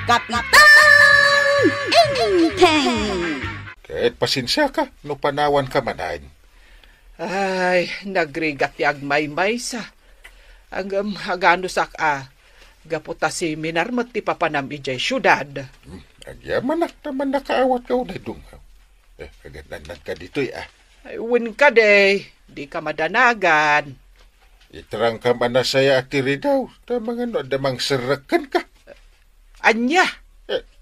Kapitan Enteng! Kahit pasensya ka, no panawan ka manahin. Ay, nagrigat ti agmay-may sa. Ang hagano sak gaputa si minarmat ti papanam ijay syudad. Agyaman naman nakaawat ka unay dungaw. Agad ka dito'y Ay, win ka di ka madanagan. Itrang ka man na saya at tiri daw. Tamang damang serakan ka. Anya?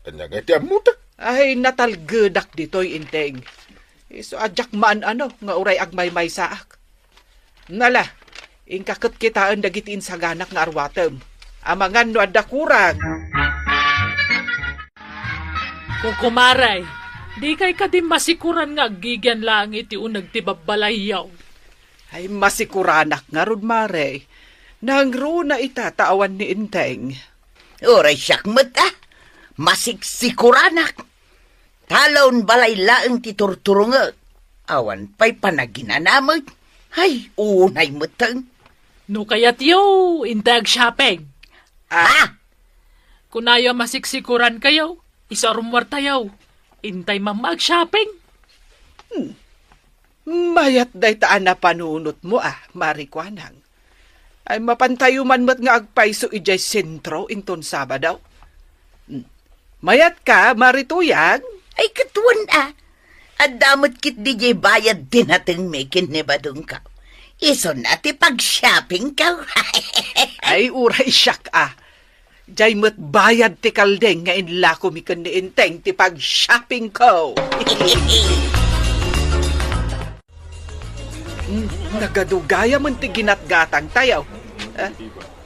Anya nga ti amuta. Ay, natalgedak dito'y inteng. So, adyak man nga uray agmay-may saak. Nala, ingkakot kitaan dagitin sa ganak nga arwatem. Amangan no adda kurang. Kukumaray, di kay ka di masikuran nga gigyan lang iti unag ti babalayaw. Ay, masikuranak nga rod, mare. Nangro na itataawan ni inteng. Oray siyak masiksikuranak. Talon balay laeng ti turturungot. Awan pa'y panaginanamag. Ay, unay matang. No kayat yo, intag shopping. Kunayo masiksikuran kayo, isarumwar tayo. Intay mag-shopping. Mayat day taan na panunot mo marikwanang. Ay mapantayo man mat nga agpaiso ijay sentro inton Sabadaw. Mayat ka, marituyag? Ay katuan Adamot kit DJ bayad din nating mekin ni badong ka. Iso nati pag-shopping ka. Ay uray siyak Jay mo't bayad ti kaldeng nga inlako mikan ni inteng ti pag-shopping ko. Nagadugaya man ti ginatgatang tayaw.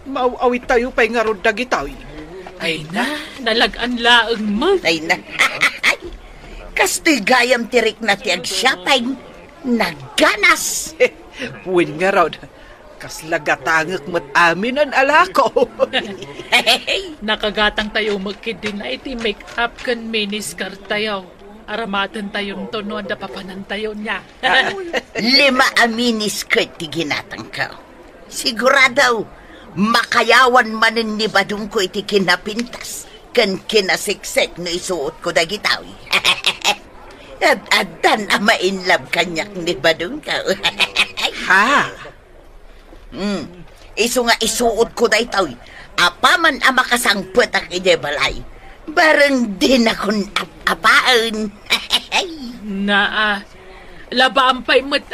Mauawit tayo pa'y nga rod dagitaw. Ay na, nalagan laeng mo. Ay na. Kastigayam tirik na ti ag-shopping. Nagganas. Win nga rod. Kaslagatangak mo't amin ang alako. Nakagatang tayo magkid din na iti make-up kan miniskirt tayo. Aramatan tayo to no anda papanan tayo niya. 5 miniskirt ti ginatang ka. Sigurado, makayawan manin ni badong ko iti kinapintas. Kan kinasiksek no isuot ko dagitawi. At mainlove kanyak ni badong ka. Ha? Iso nga isuot ko daytaw. Apaman makasangpet ak ije balay. Bareng din akong apaan. Labaampay mo't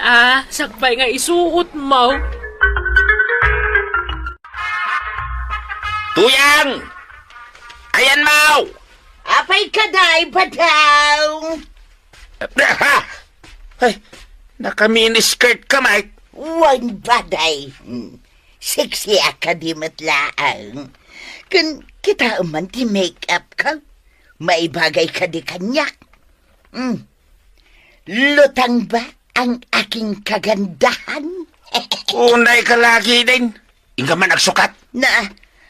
sakpay nga isuot mo. Tuyang! Ayan mo! Apay kaday badaw. Ay, naka-miniskirt ka, Mike. Wan baday. Sexy akadimat laang. Kan kita man ti make-up ka. Maibagay ka di kanyak. Lutang ba ang aking kagandahan? Unay ka lagi din. Inga man nagsukat.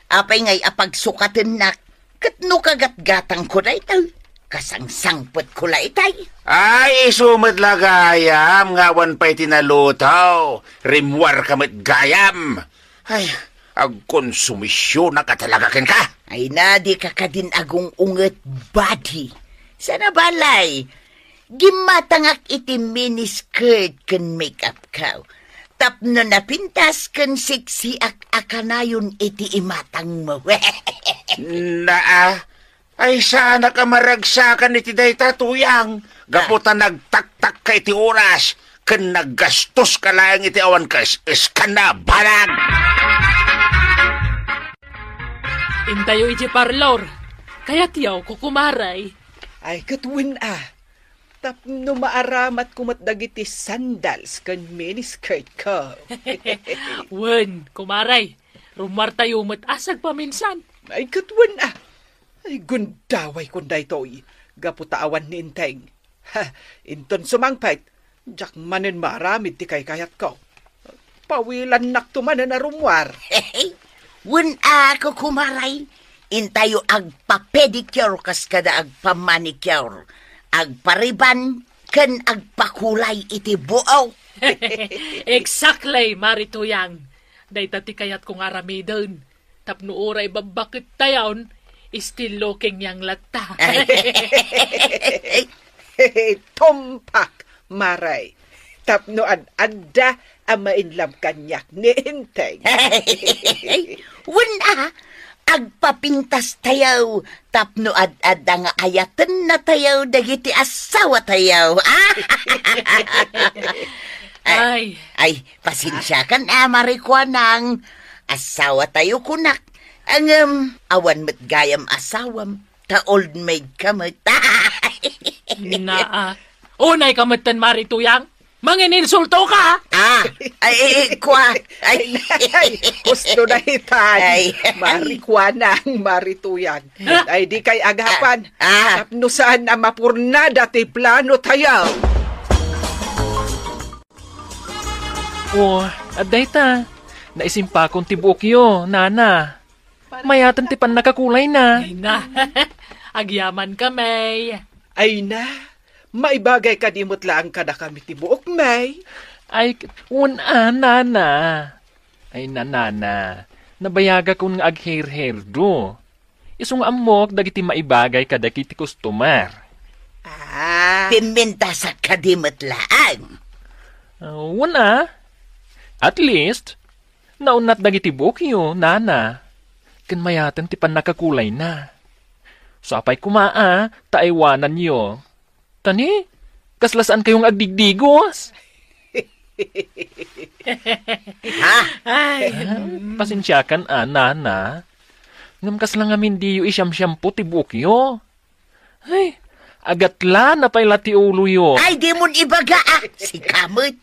Apay ngay apagsukatan nak. Katno kagat-gatang ko na ito. Kasangsangpot ko la itay. Ay, sumad lagayam. Ngawan pa'y tinalutaw. Rimwar kamit gayam. Ay, ag konsumisyon na katalagakin ka. Ay na, di ka din agong unget body. Sana balay. Gimatangak iti miniskirt kan make-up ka. Tapno na pintas kan sexy akanayon iti imatang mo. Ay sana ka maragsakan iti dayta tuyang. Gaputan nagtaktak ka iti oras. Kan naggastos ka lang iti awan ka iskana balag. Intayo iti parlor. Kaya tiyaw kukumaray. Ay katwin Tapno maaramat kumatdagiti sandals kan miniskirt ko. Wen, kumaray. Rumar tayo matasag paminsan. Ay katwin Ay gundaway kunday to'y. Gaputaawan ni inteng. Inton sumangpait. Jak manin maramid ti kay kayat ko. Pawilan naktumanan na rumwar. Wen ako kumaray. Intayo agpa-pedicure kas kada agpa-manicure. Agpariban kan agpakulay iti buaw. Exactly, Marituyang. Day tati kayat kong aramidon. Tapno oray babakit tayon, Still looking yang lata. Tumpak, Maray. Tapnoan anda ang mainlam kanyak ni Inteng. Wala, agpapintas tayaw. Tapno ad-ada nga ayatan na tayaw dagiti asawa tayaw. Ay. Ay, pasensya ka na, Marikwanang. Asawa tayo kunak. Ang awan met gayam asawam. Ta old maid kamot. Naa. Unay kamatan Marituyang. Mangininsulto ka. Gusto na hitan. Ay. Marikwanang Marituyang. Ay di kay agapan. Tapno saan ang mapurna dati plano tayaw. Aday ta. Naisimpa kong tibok yo, nana. Mayatan ti pan nakakulay na. Ay na. Agyaman kami. Ay na, maibagay ka dimot lang ka na kami tibuok, May. Ay, nana. Ay, nana. Nabayaga kong nga agher-her do. Isong amok dagiti maibagay ka dagiti customer. Piminta sa kadimot lang. At least, naunat dagiti bukyo, nana. Kan mayatan ti pan nakakulay na. So apay kumaa, taaywanan nyo. Tani, kaslasaan kayong agdigdigos. Pasensyakan, nana. Ngam kaslang amin diyo isyam-syampo ti bukyo. Ay, agatla na pay lati ulo yo. Ay, di mo ibaga si kamot.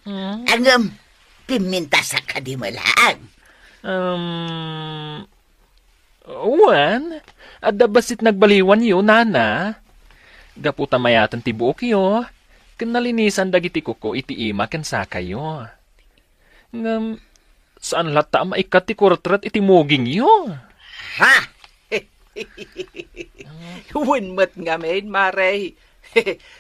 Ang piminta sa kadimalaan. Adda basit nagbaliwan yo, nana. Gaputa mayatan ti buok yo. Kanalinisan dagiti kuko iti ima ken sakayo. Ngam, saan lata maikat ti kurtrat iti muging yo? Ha? Winmat nga main, Maray.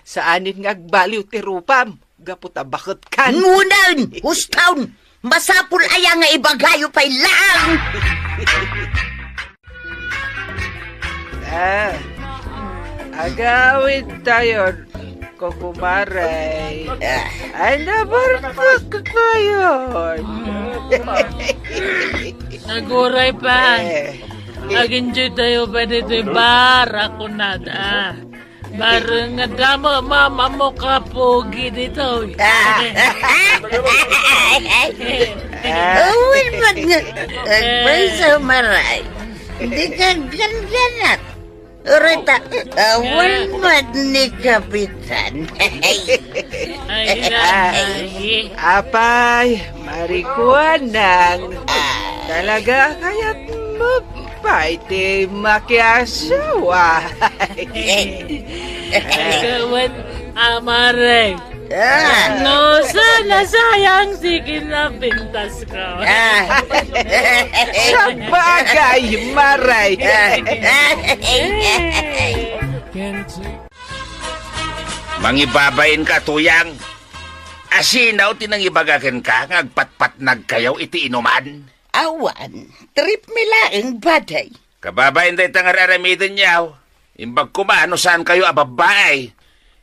Saanin nga agbaliw ti rupam. Gaputa bakit kan? Ngunan! Hustawn! Masapul aya nga ibagayo pa'y lang! Agawin tayo, Kukumaray. Ay, nabarpak ko yun. Naguray pa. Aginjo tayo ba dito bara ko nada. Barang nga damo mama mo kapogi dito. Uwin mo nga. Agbay sa maray. Hindi ka ganganat. Urita, awan mo ni Kapitan. Apay, Marikwanang. Talaga kaya't mapaiti makiasawa. Kawan amare. No, sana sayang si kinapintas ka. Sa bagay, Maray. Mangibabain ka, Tuyang. Asinaw tinangibagakan ka, ngagpatpat nagkayaw iti inuman. Awan, trip milaeng baday. Kababain tayo tangararamidan niyaw. Imbag kumano saan kayo ababay.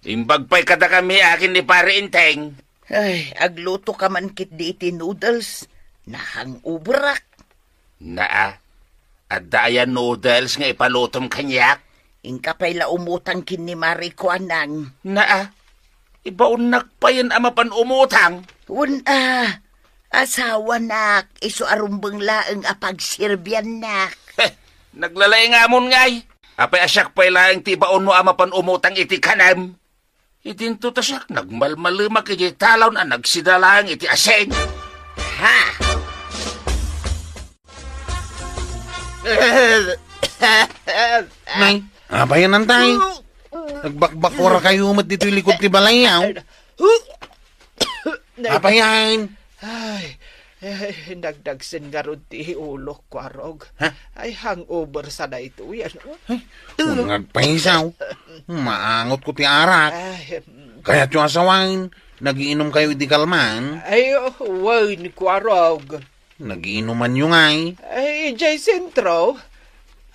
Imbag pa'y kada kami akin ni Pare Inteng. Ay, agluto ka man kit di iti noodles. Nahang ubrak. Naa, at dayan noodles nga ipalutom kanyak. Ingka pa'y laumutang kin ni Marikwanang. Naa, ibaunak pa yan amapan umutang. Asawa nak, iso arumbang laeng apagsirbian nak. Naglalay nga mon ngay. Apay asyak pa'y laeng tibaon mo amapan umutang iti kanam. Itinto tasak, nagmalmalumak iti talaw na nagsidalang iti aseng. Ha? Nay, abayan nantay. Nagbakbakura kayo umat dito likod ti balayaw. Abayan. Ay, nagdagsin nga ron ti ulo ko, Arog. Ay, hangover sa na ito yan. Nagpaisaw. Maangot ko ti arak. Kaya't yung asawain, nagiinom kayo di kalman. Ay, wine ko, Arog. Nagiinuman yung ay. Ay, Jay Sentro.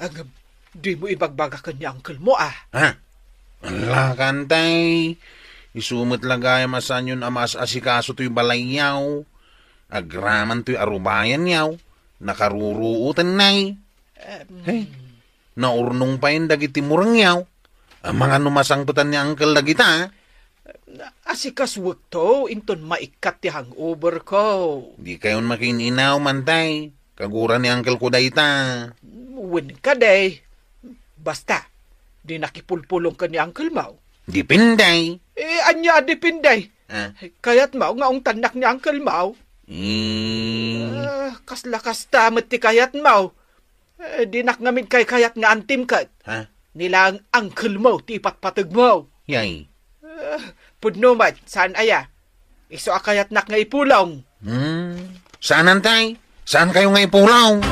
Ang Di mo ibagbagakan ni uncle mo Ha? Ala, kantay. Isumot lagay masan yun amas asikaso to'y balay yaw. Agraman to'y arubayan yaw. Nakaruruutan nay. Hey, naurnong pa yun dagiti murang yaw. Ang mga numasangputan ni uncle dagita. Asikaswag to, inton maikat ti hangover ko. Di kayon makininaw mantay. Kagura ni uncle ko dayta. Win ka day. Basta, di nakipulpulong ka ni Uncle Mau. Di pinday. Anya di pinday. Kaya't Mau nga ang tanak ni Uncle Mau. Kaslakas tamat ti kayat Mau. Di nakngamit kay kayat nga antim kat. Nila ang Uncle Mau ti ipatpatag Mau. Yay. Pudno mat, saan aya? Iso akayat nak nga ipulong. Saan antay? Saan kayo nga ipulaw?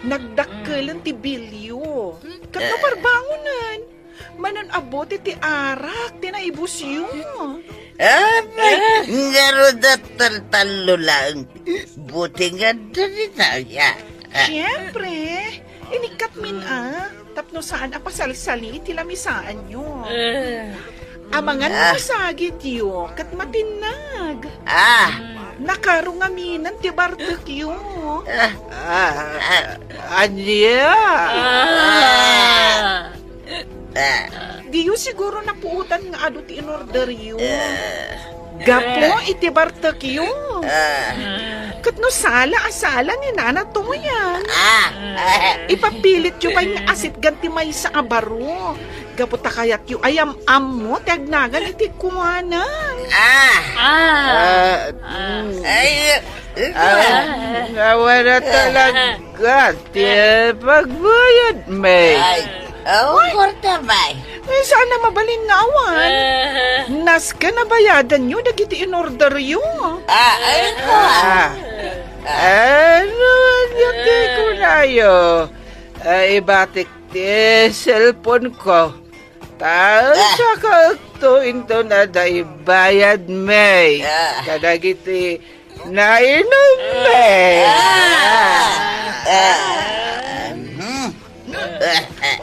Nagdakkelan ti Bilyo. Kat naparbangunan. Manan abot ti arak, tinaibus yun. Ngaro da talo lang. Buti nga dali tayo. Siyempre, inikat min tapno saan apasalsali tilamisaan nyo. Amangan masagit yo, kat matinag. Nakarungaminan ti barbecue. Anya? Diyo siguro napuutan nga ado ti in-order yun. Gapo iti barbecue. Kat no asala ni nana to yan. Ipapilit yu pa yung asit ganti may sa abaro. Gapo takayat yu ayam mo tiagnagan iti kuwanan. Ngawa na talaga ti pagbayad may. Korta bay. Saan na mabalin nga awan? Nas ka na bayadan nyo, dagiti in-order yun. Ano yun ko na yun? Ibatik ti cellphone ko. Sa kakto into na daibayad may. Kadagiti nainom may.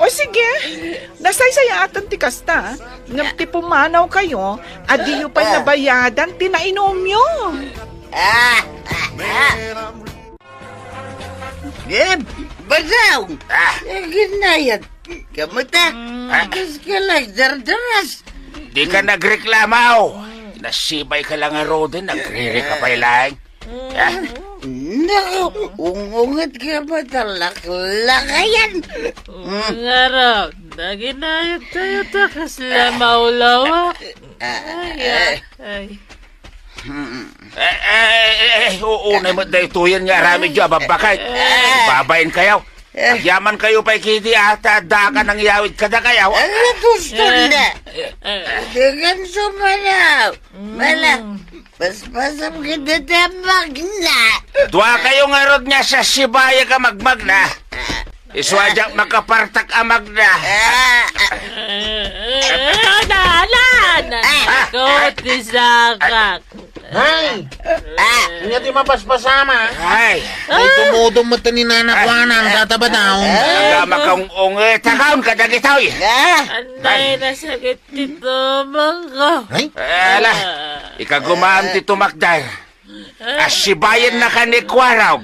O sige, nasaysaya atan ti kasta. Ngam ti pumanaw kayo, adiyo pa nabayadan, tinainom nyo. Basaw! Ginayat. Kamuta? Kas ka lang, dardaras. Di ka nagreklamaw. Nasibay ka lang nga rodin, nagriri ka pa ilang. Naku, ungungat ka ba talak-lakayan? Ngaraw, naginayag tayo takas la maulawak. Uunay mo dahi tuyan nga rami dyan, babakay. Babayin kayaw. Yaman kayo pa ikiti ata, daka ng yawid kada kayaw. Gusto na. Dengan sumalaw. Paspasam kita tamag na. Dua kayo nga rod niya sa sibaya ka magmag na. Iswadyak makapartak amag na. Dalan! Kuti sakak. Hay! Hindi natin mapaspasama. Ay! Ay, tumudong mo ni nanakwanan, tataba daw. Nagama kang takaon ka dagitaw eh. Anay, nasakit dito mga. Ay? Ala, ikagumaan ti tumakday. Asibayan na ka ni Kwaraw.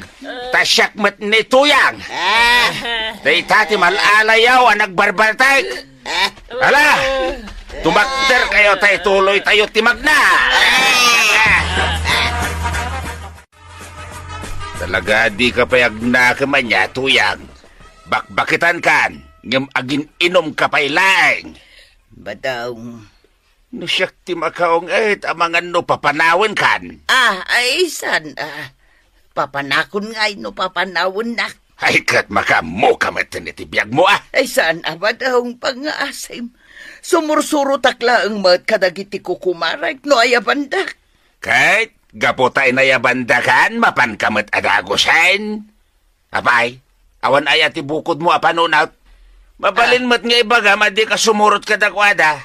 Tasyak mat ni Tuyang. Day tati malalayaw ang nagbarbartay. Ala, tumakder kayo tayo tuloy tayo timag na. Talaga di ka payag na kamanya, Tuyang. Bakbakitan kan, ngam agin inom ka pailaing. Bataw. No siyak ti makaong amangan no papanawan kan. Ay san. Papanakon nga no papanawon na. Ay kat makamo kamatan iti biyag mo Ay saan abadahong pang-aasim. Sumursuro takla ang mat kadagiti kukumarag no ayabandak. Kahit gapotay na yabandakan, mapan kamat adagosan. Apay, awan ay ati bukod mo apanunaw. Mabalin mat nga ibaga, madi ka sumurot kadakwada.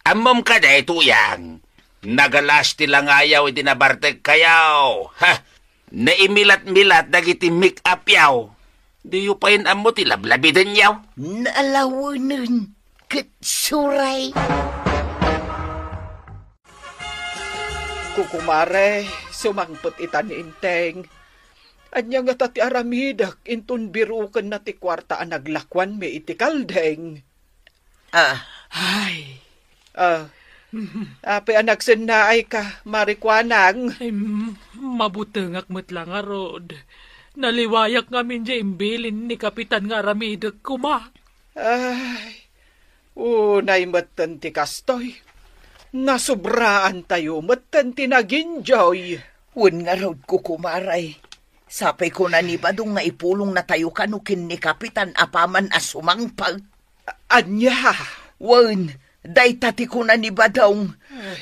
Amom ka da Tuyang. Nagalas ti lang ayaw itinabartek kayaw. Naimilat-milat dagiti make-up yaw. Di yu pa yun amo ti lablabidan yaw. Naalawanan kat suray. Kukumare, sumangpot ita ni Inteng. Anya nga tati aramidak, inton birukan na ti kwarta ang naglakwan me iti kaldeng. Ay, api anak sinaay ka, marikwanang. Ay, mabutengak mo't lang arod. Naliwayak ngamin dya imbilin ni Kapitan nga Aramidag kuma. Ay, unay matan ti kastoy. Nasubraan tayo matan ti naginjoy. Wen nga raw kukumaray. Sapay ko na ni Badong nga ipulong na tayo kanukin ni Kapitan Apaman asumangpag. Anya? Wen, day tati ko na ni Badong.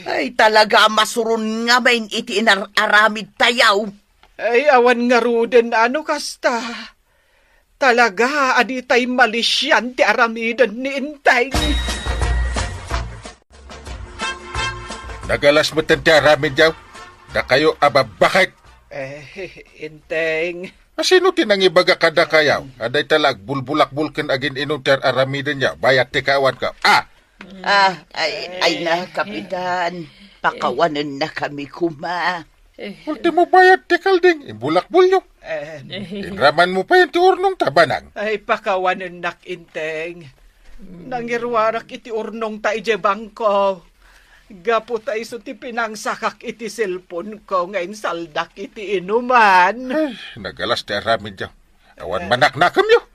Ay talaga masurun nga main iti inararamid tayaw. Ay awan nga ruden ano kasta. Talaga aditay malisyan ti aramidan ni Inteng. Nagalas mo ti aramid yaw. Da kayo ababakit. Inteng. Sino tinangibaga kada kayaw? Aday talag bulbulak-bulken agin inom ti aramidan yaw. Bayat ti kawan ka. Ay na, Kapitan. Pakawanan na kami kuma. Ultimo bayat ti kalding. Imbulak-bulyo. Inraman mo pa yung ti urnong tabanang. Ay pakawanan nak Inteng. Nangirwarak iti urnong ta ije bangko. Gapo tayo so ti pinangsakak iti cellphone ko ngayon saldak iti inuman. Ay, nagalas ti aramid yaw. Awan manak-nakam yaw.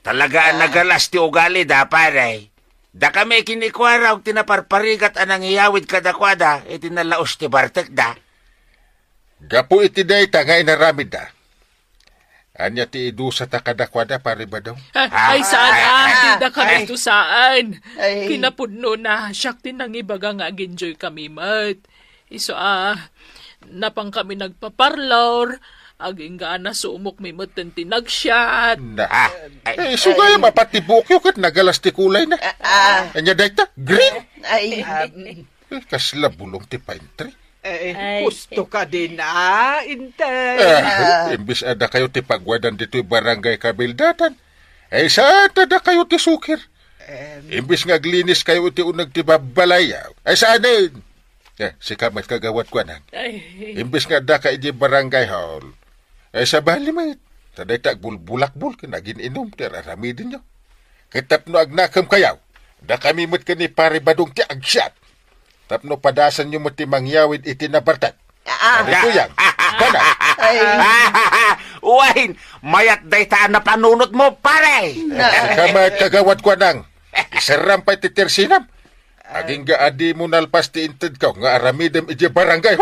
Talaga nagalas ti ugali da, paray. Da kami kinikwaraw tinaparparigat anang iyawid kadakwada, iti nalaos ti Bartek da. Gapo iti day nga inaramid da. Anya ti idusa ta kadakwada pare ba daw? Ay, saan? Di da kami to saan. Ay. Kinapudno na, siyak tinangibaga nga ginjoy kami mat. Iso napang kami nagpaparlor, aging nga na sumok may matan tinagsyat. Sugaya mapatibok yung kat nagalas ti kulay na. Anya day ta? Green? Ay, Kasla bulong ti pine tree. Gusto ka din Inteng. Imbis ada kayo ti pagwadan dito yung barangay kabildatan. Saan tada kayo ti sukir? Imbis nga glinis kayo ti unag ti babalayaw. Saan din? Si kamat kagawat ko nan. Imbis nga da kayo ti barangay hall. Sa bali may taday tag bulbulakbul ka naging inom ti raramidin nyo. Kitap no agnakam kayaw. Da kami mat ka ni pare Badong ti agsyat. Tapno padasan nyo mo ti mangyawid iti nabartat. Ito yan. Kana. Uwain, mayat day taan na panunot mo, pare. Kamat kagawat ko nang. Isarampay ti tersinam. Aging gaadi mo nalpas ti inted ka nga aramidem iti barangay.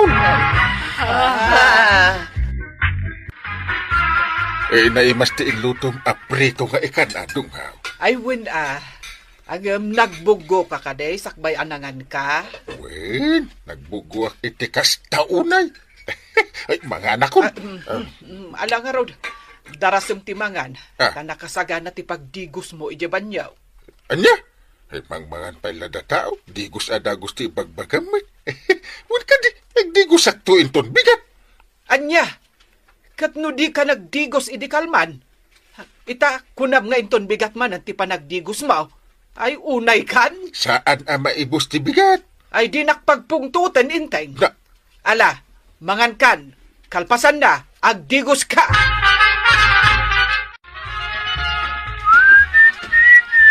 Naimas ti ilutom aprito nga ikan adong ha. Ay wen nagbugo ka kaday, sakbay anangan ka. Wen, nagbugo ak iti kastaunay. Ay, mga anak ko. Alang nga rod, darasong timangan, na nakasagana ti pagdigos mo ijaban yaw. Anya? Ay, mangmangan pa ilada tao, digos adagos ti bagbagamay. Wan ka di, nagdigos ak tuin ton bigat. Anya, katno di ka nagdigos idi kalman. Ita, kunam nga inton bigat man, ti pa nagdigos mo. Ay, unay kan? Saan maibos ti bigat? Ay, di nakpagpungtutan, Inteng. Na. Ala, mangan kan, kalpasan na, agdigos ka.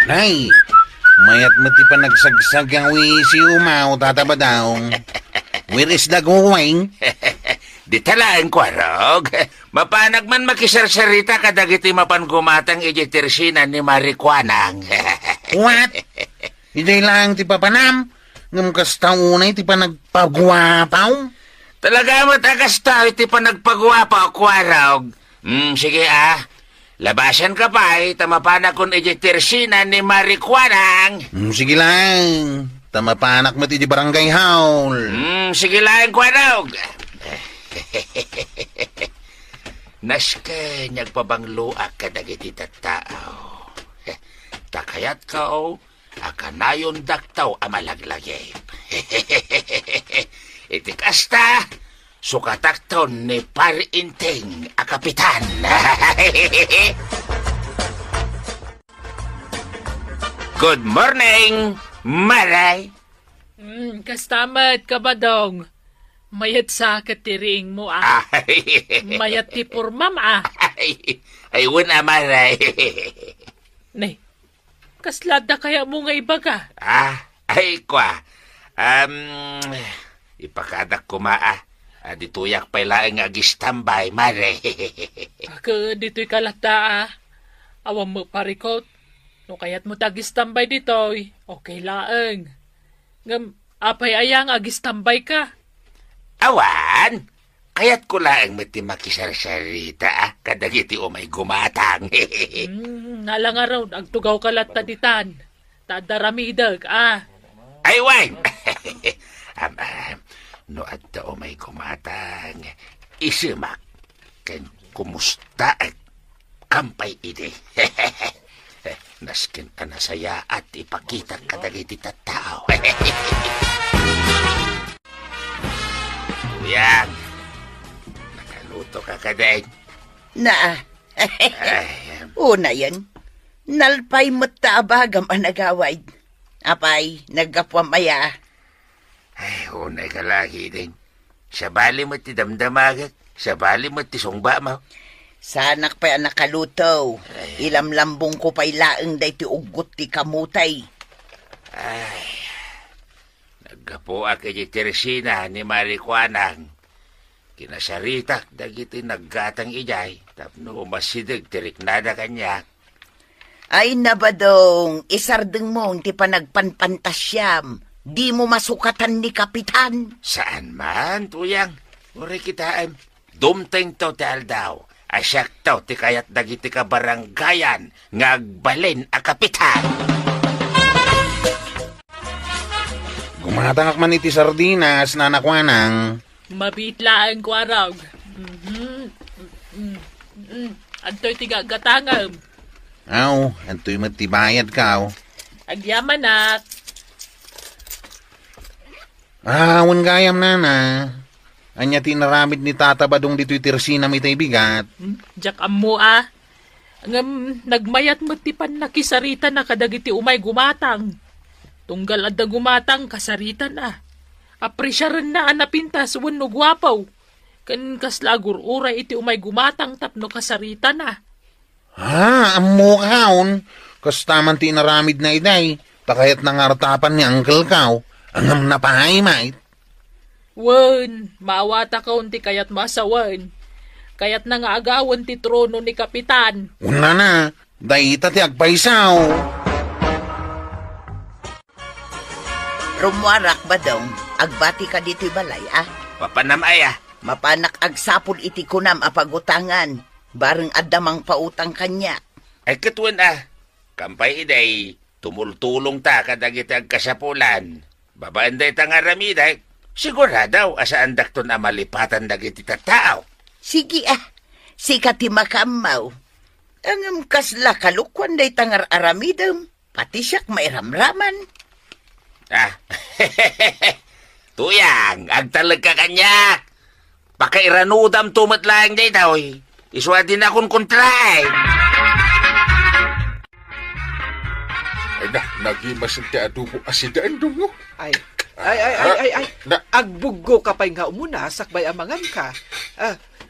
Nay, mayat mo ti pa nagsagsag ang si Umaw, tatabadaong. Where is the going? Di talaan ko, Arog. Mapanag man makisarsarita kadagiti mapangumatang ejektersinan ni Marikwanang. What? Hindi lang ti papanam. Ngam kastaunay ti pa nagpagwapaw. Talaga matagas tao ti pa nagpagwapaw ko, Arog. Sige labasan ka pa tamapanak kon ejektersinan ni Marikwanang. Sige lang. Tamapanak mo ti di barangay hall. Sige lang ko, Arog. Naske nagpabangluak ka dagiti tattao. Takayat kao, akanayon daktaw amalaglagay. Iti kasta, sukatakton ni Parinting a kapitan. Good morning, Maray. Kastamat ka ba dong? Mayat sa katiring mo ah. Mayat ti purmam ah. Ay, wala, Maray. Nay, kaslada kaya mo nga iba ka? Ay, kwa. Ipakadak ko maa. Dituyak pa ilang agistambay, Maray. Ka dito'y kalata ah. Awang mo parikot. No kaya't mo tagistambay dito'y. Okay laang. Ngam, apay ayang agistambay ka. Awan, kaya't ko lang mati makisar-sarita kadagiti o may gumatang. Nalang araw, agtugaw kalata ditan. Tadaramidag Ay, wang! No adda o may gumatang, isimak, ken kumusta at kampay ide. Naskin ka na saya at ipakita kadagiti tattao. Tuyang, nakaluto ka kadaig. Una yan. Nalpay matabagam ang nagaway. Apay, nagkapwamaya. Ay, unay ka lagi din. Sa bali mo ti damdamagat, sa bali mo ti sungba mo. Sanak pa ang nakaluto. Ilamlambong ko pa'y laeng day ti ugot ti kamutay. Ay, naggapo aki di Teresina ni Marikuanang. Kinasaritak dagiti naggatang ijay. Tapno masidig tiriknada kanya. Ay nabadong, isardeng mong ti panagpanpantasyam. Di mo masukatan ni kapitan. Saan man, tuyang? Uri kitaan. Dumteng to ti aldaw. Asyak to ti kayat dagiti ka baranggayan ngagbalin a kapitan. Gumatangak man iti sardinas, nanakwanang. Mabitlaan ko araw. Anto'y tigagatangam. Aw, anto'y matibayad ka, Agyaman at. Wan gayam nana. Anya tinaramid ni Tata Badong dito'y Teresina mitay bigat. Diyak amo Ngam, nagmayat mo tipan nakisarita na kadagiti umay gumatang. Tunggal adda gumatang kasarita na. Aprisyaran na anapintas wano gwapaw. Kan kaslagur uray iti umay gumatang tapno kasarita na. Amo kaon. Kastaman tinaramid na iday. Takayat nangartapan ni Uncle Kaw. Angam na pahay mait. Wan, maawata ka unti kayat masawan. Kayat na nga agawan ti trono ni kapitan. Una na, dahita ti agpaisaw. Rumwarak ba daw? Agbati ka dito'y balay Papanamay Mapanak agsapul iti kunam apagutangan. Bareng adamang pautang kanya. Ay katwan kampay iday, tumultulong ta kadagiti agkasapulan. Babaan day tangaramiday. Siguradaw, asaan dakton malipatan dagiti tattao. Sige sika ti makamaw. Angam kasla kalukwan day tangar aramidam. Pati siyak mairamraman. Tuyang, agtalag ka kanya. Pakairanudam tumat lang day daw. Iswa din akong kontray. Ay nagimas ti adubo asidaan dungo. Ay. Agbuggo ka pa'y nga umuna, sakbay amangan ka.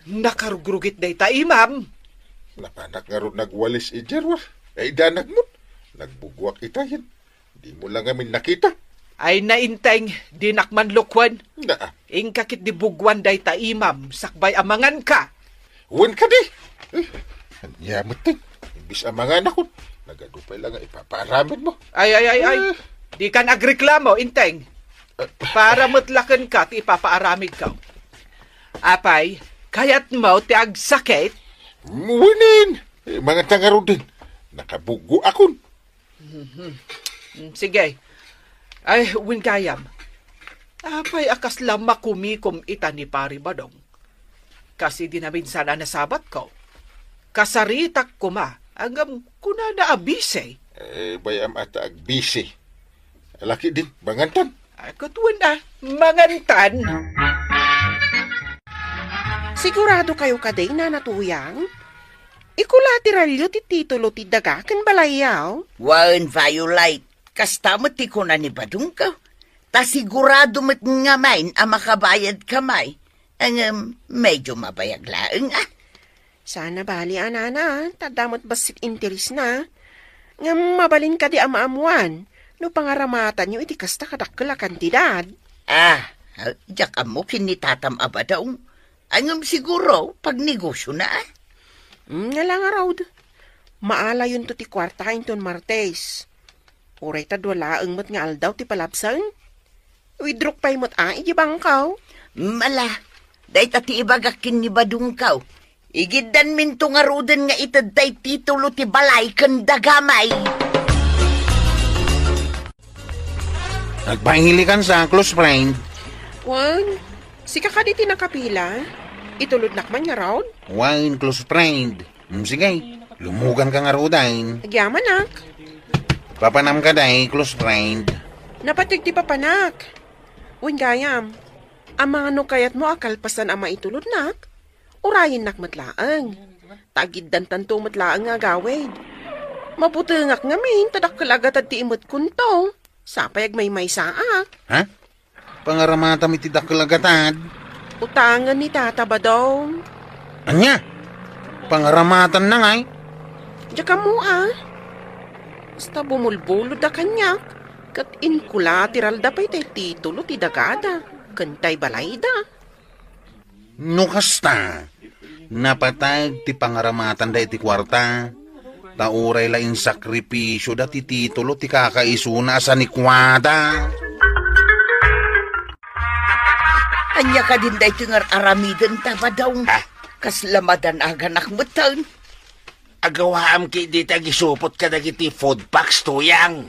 Nakarugrugit day ta, imam. Napanak nga ron nagwalis ijerwa. Ay danag mo. Nagbugwak itayin. Di mo lang amin nakita. Ay nainteng, dinakman lukwan. Ingkakit di bugwan day ta, imam, sakbay amangan ka. Uwan ka di. Anyamot ting. Imbis amangan ako. Nagadupay lang nga ipaparamid mo. Ay. Di ka nagreklamo, inteng. Para mutlakan ka, ti ipapaaramid ka. Apay, kayat mo ti agsakit? Muwinin! Mga tangaro din. Nakabugo akon. Sige. Ay, winkayam. Apay, akas lang makumikom ita ni Pari Badong. Kasi di namin sana nasabat ko. Kasaritak ko hanggang kuna na abise. Bayam ata agbisi. Laki din, bangantan. Katuan mangantan. Sigurado kayo kaday na natuyang? Ikulateralyo ti titulo ti daga ken balayaw? Wan Violet, kasta mo ti ko na ni Badong ka. Ta sigurado mo't nga main ang makabayad kamay. Ang medyo mabayag laeng Sana bali anana, tadamot basit interes na. Nga mabalin ka di amaamuan, no pangaramatan nyo iti kasta kadakkel a kantidad. Diyak mo kinitatam abadaw. Ang siguro, pag negosyo na Nga lang araw. Maala yun to ti kwarta inton Martes. Uray tadwalaeng mo't nga aldaw ti palapsang. Widrok pa'y mo't ijibang kaw. Mala, day tati ibagakin ni Badong kaw. Igidan minto nga ruden nga itad day titulo ti balay ken dagamay. Nagpahilikan sa close friend. Wan, si kakaditi nakapila. Itulod nakman nga raw. Wan, close friend. Sige, lumugan ka nga rudain. Nagyaman nak. Papanam ka day, close friend. Napatig ti papanak. Wan gayam. Ang mga no kayat mo akalpasan ang maitulod nak. Urayin nak matlaang. Tagid dan tanto matlaang nga gawid. Maputungak nga min, tadakkalagat at tiimot kunto. Sapayag may saak. Ha? Pangaramata mi ti dakkalagatad. Utangan ni Tata Badong. Anya? Pangaramatan na ngay. Diyan mo Basta bumulbulo da kanyak. Kat inkulateral da pa'y tay titulo ti dagada. Kantay balayda. No kasta. Napatag ti pangaramatan da iti kwarta. Tauray laing sakripisyo da ti titulo ti kakaisuna sa nikwada. Anya ka din day tingar aramiden taba daw. Kaslamadan aganak mo taon. Agawaam ki di tagisupot ka dagiti food packs tuyang.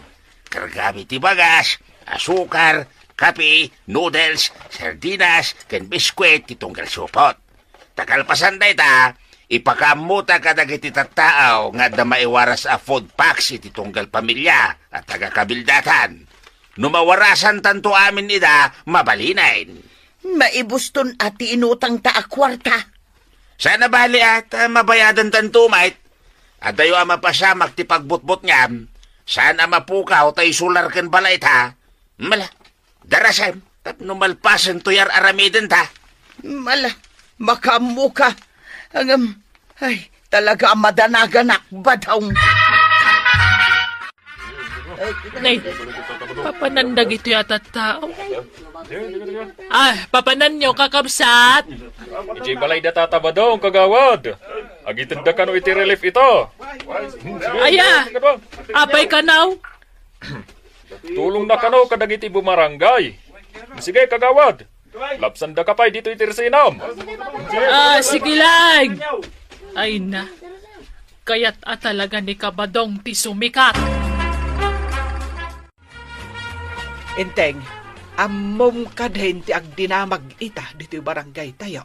Kargami ti bagas, asukar, kape, noodles, sardinas, ken biskwit ti tunggal supot. Takalpasan day ta, ipakamuta ka dagiti tattaaw nga da maiwaras a food packs iti tunggal pamilya at tagakabildatan. Numawarasan tanto amin ida, mabalinain. Maibuston ati inutang ta akwarta. Sana bali at mabayadan tanto, mate. At tayo ama pa siya magtipagbutbot ngam. Sana mapukaw tayo sular ken balay ta. Mala, darasem, tapno malpasan to yar aramiden ta. Mala, makamuka. Ay, talaga madanaganak badaw. Nay, papanandag ito yata tao. Papanan nyo, kakabsat. Iji balay da tatabadong kagawad. Agitin da kano iti relief ito. Aya, apay kanaw. Tulong na kano kadagiti bumarangay. Sige kagawad. Lapsan da kapay dito iti resinam. Sige lang. Ay na, kaya't talaga ni Kabadong ti sumikat. Enteng, amom kadhen ti agdinamag ita dito barangay tayo.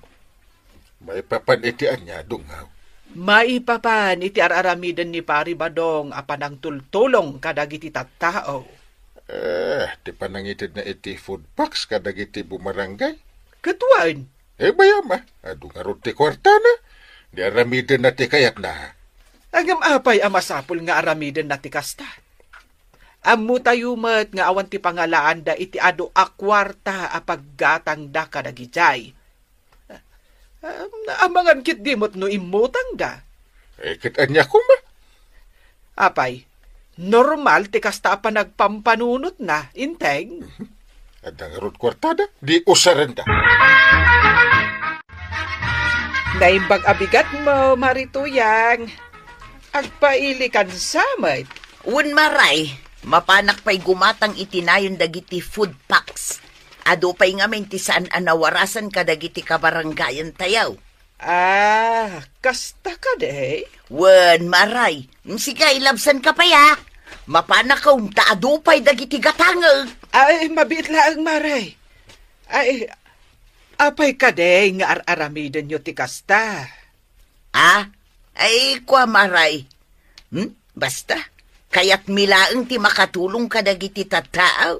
May papan iti anya, dungaw. Maipapan iti araramiden ni Pari Badong apan ang tultulong kadagiti tattao. Di pa nangitid na iti food packs kadagiti bumarangay. Katuan, Bayama, adungarod ti kwarta na. Di aramiden na ti kayat na. agam apay amasapul nga aramiden na ti kasta. Ammo tayo mat nga awan ti pangalaan da iti ado akwarta apaggatang da kadagijay. Amangan kit dimot no imutang da. Kit anya ko ma. Apay, normal ti kasta pa nagpampanunot na, inteng. Adangarod kwartada, di usaran da. Naimbag abigat mo, Marituyang. Agpailikan samay. Un maray, mapanak pa'y gumatang itinayon dagiti food packs. Ado pa'y nga ti saan anawarasan ka dagiti kabaranggayan tayaw. Kasta ka de? Wen maray, sige ilabsan ka pa ya. Mapanak ka taado pa'y dagiti gatangag. Ay, mabit lang, maray. Ay, apay ka de nga aramiden nyo ti kasta. Ay, kwa maray. Basta, kaya't milaang ti makatulong ka dagiti tattao.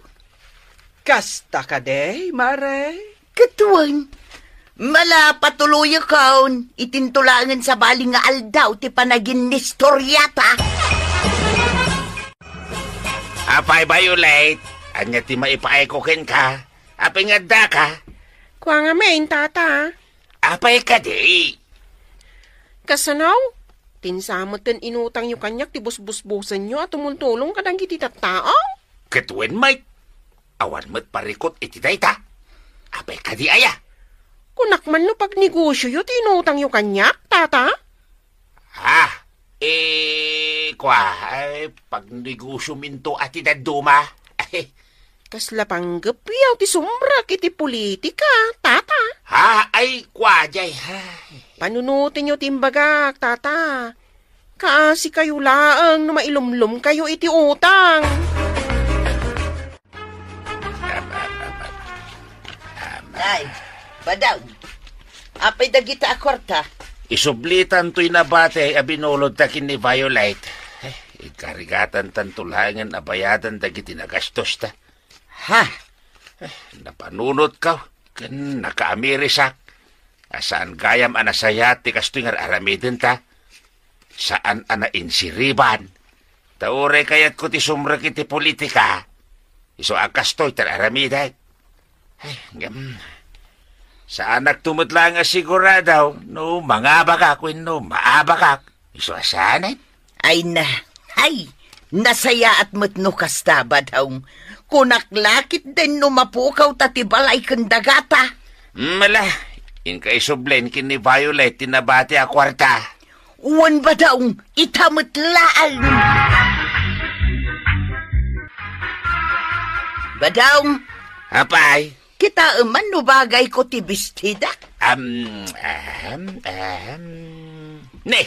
Kasta ka de, maray? Katuan, Mala patuloy kaon, itintulangan sa baling nga aldaw ti panagin nistoryata. Apay Violet, anya ti maipaikokin ka. Apay nga da ka. Kwa nga main, tata. Apay ka di. Kasanaw? Tinsamot kan inutang yung kanyak ti busbusbusan nyo at tumultulong ka nang iti tattao? Katuin may. Awan mo't parikot iti dayta. Apay ka di aya. Kunakman no pag negosyo yun, tinutang yung kanyak, tata? Pag negosyo minto ati daduma. Kasla panggap yaw ti sumrak iti politika, tata. Jay. Panunutin nyo timbagak, tata. Kaasi kayo laang na mailumlum kayo iti utang. Ay, badaw. Apay dagita akwarta. Isublitan to'y nabate abinulod takin ni Violet. Ikarigatan tantulangan abayadan dagiti nagastos ta. Napanunot ka. Kan nakaamirisak. Asaan gayam anasaya ti kastoy nga aramidin ta. Saan ana insiriban. Taure kayat ko ti sumrak iti politika. Iso akastoy tar aramiday. Sa anak tumutlang nga siguradaw, no mangabakak, no maabakak. Iso asanay. Ay, nasaya at matno kastaba daw. Kunaklakit din no mapukaw tatibalay kandagata. Mala, inka isublen kin ni Violet tinabati a kwarta. Uwan ba daw itamutlaan? Badaw? Apay? Kita eman no bagay ko ti bestida. Ne,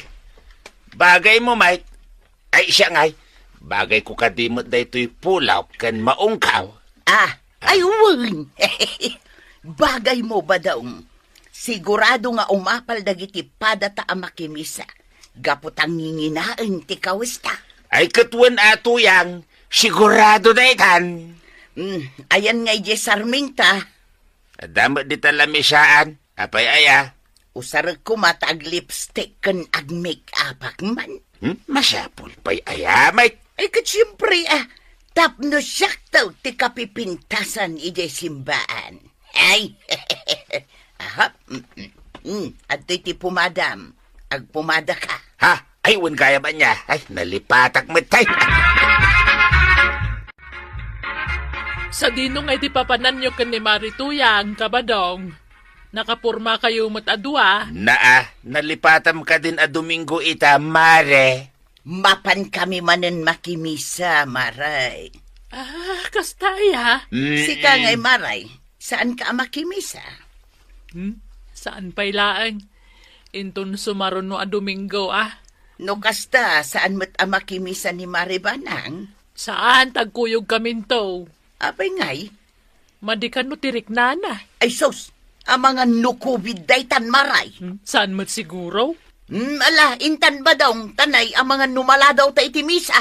bagay mo, Mike. Ay, siya ngay. Bagay ko kadimot da ito'y pulaw kan maungkaw. Ay uwing. Bagay mo ba daw? Sigurado nga umapal dagiti padata a makimisa. Gaputang nginginain ti kawista. Ay katwan ato yang sigurado da itan. Ayan nga ije sarminta. Damot di talamisaan. Apay aya. Usarag ko matag lipstick kan ag make-up man. Masyapol pa'y aya, Mike. Ay kat siyempre tapno saktaw ti kapipintasan ije simbaan. Ay, at ti pumadam. Agpumada ka. Ay, wan kaya ba niya? Ay, nalipatak matay. Sa dinong ay di papanan nyo kan ni Marituyang, kabadong. Nakapurma kayo matadwa. Nalipatam ka din a Domingo ita, Mare. Mapan kami manen makimisa, Maray. Kastaya. Sika ngay, Maray. Saan ka makimisa? Saan pa'y laang? Inton sumaron no a Domingo, No kasta, saan mo't makimisa ni Maribanang? Saan tagkuyog kaminto? Apay ngay? Madikan no tirik nana. Ay sos, ang mga nukubid daytan, Maray. Saan mo't siguro? Intan ba daw tanay ang mga numala daw ta itimisa?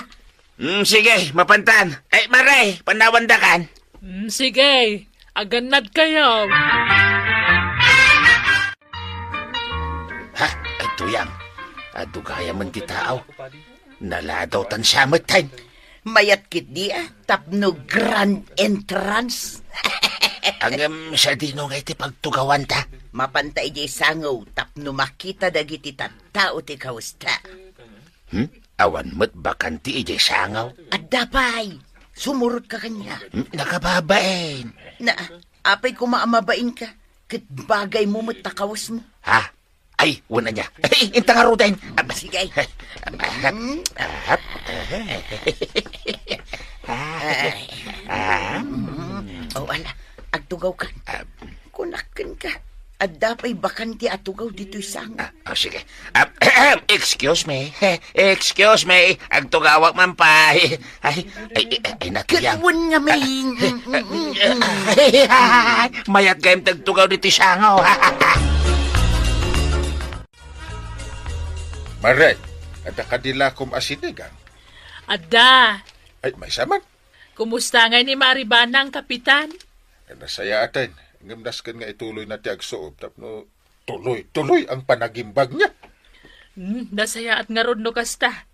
Sige, mapantan. Ay, Maray, panawandakan. Sige, aganad kayo. Tuyang, adugaya man ti tao. Naladaw tan siya matan. Mayat kit di tapno grand entrance. Ang sa dino nga iti pagtugawan ta. Mapantay di sangaw tapno makita dagiti tao ti kausta. Awan mo't bakanti iti sangaw. At dapay, sumurot ka kanya. Nakababain. Apay kumaamabain ka. Kit bagay mo mo't takawas mo. Ay, wala niya. Ay, intang arudain. Sige. Ala, agtugaw ka. Kunakin ka. At dapay bakanti atugaw dito'y sang. Sige. Excuse me. Excuse me. Agtugawak man pa. Ay, natuyang. Katwan nga may... Mayat kayong tagtugaw dito'y sangaw. Maray, ada kadila kum asinigang. Ada. Ay, may saman. Kumusta nga ni Maribanang, Kapitan? Nasaya atin. Ngamdaskan nga ituloy na ti agsuob. Tapno, tuloy ang panagimbag niya. Nasaya at nga ron no kasta.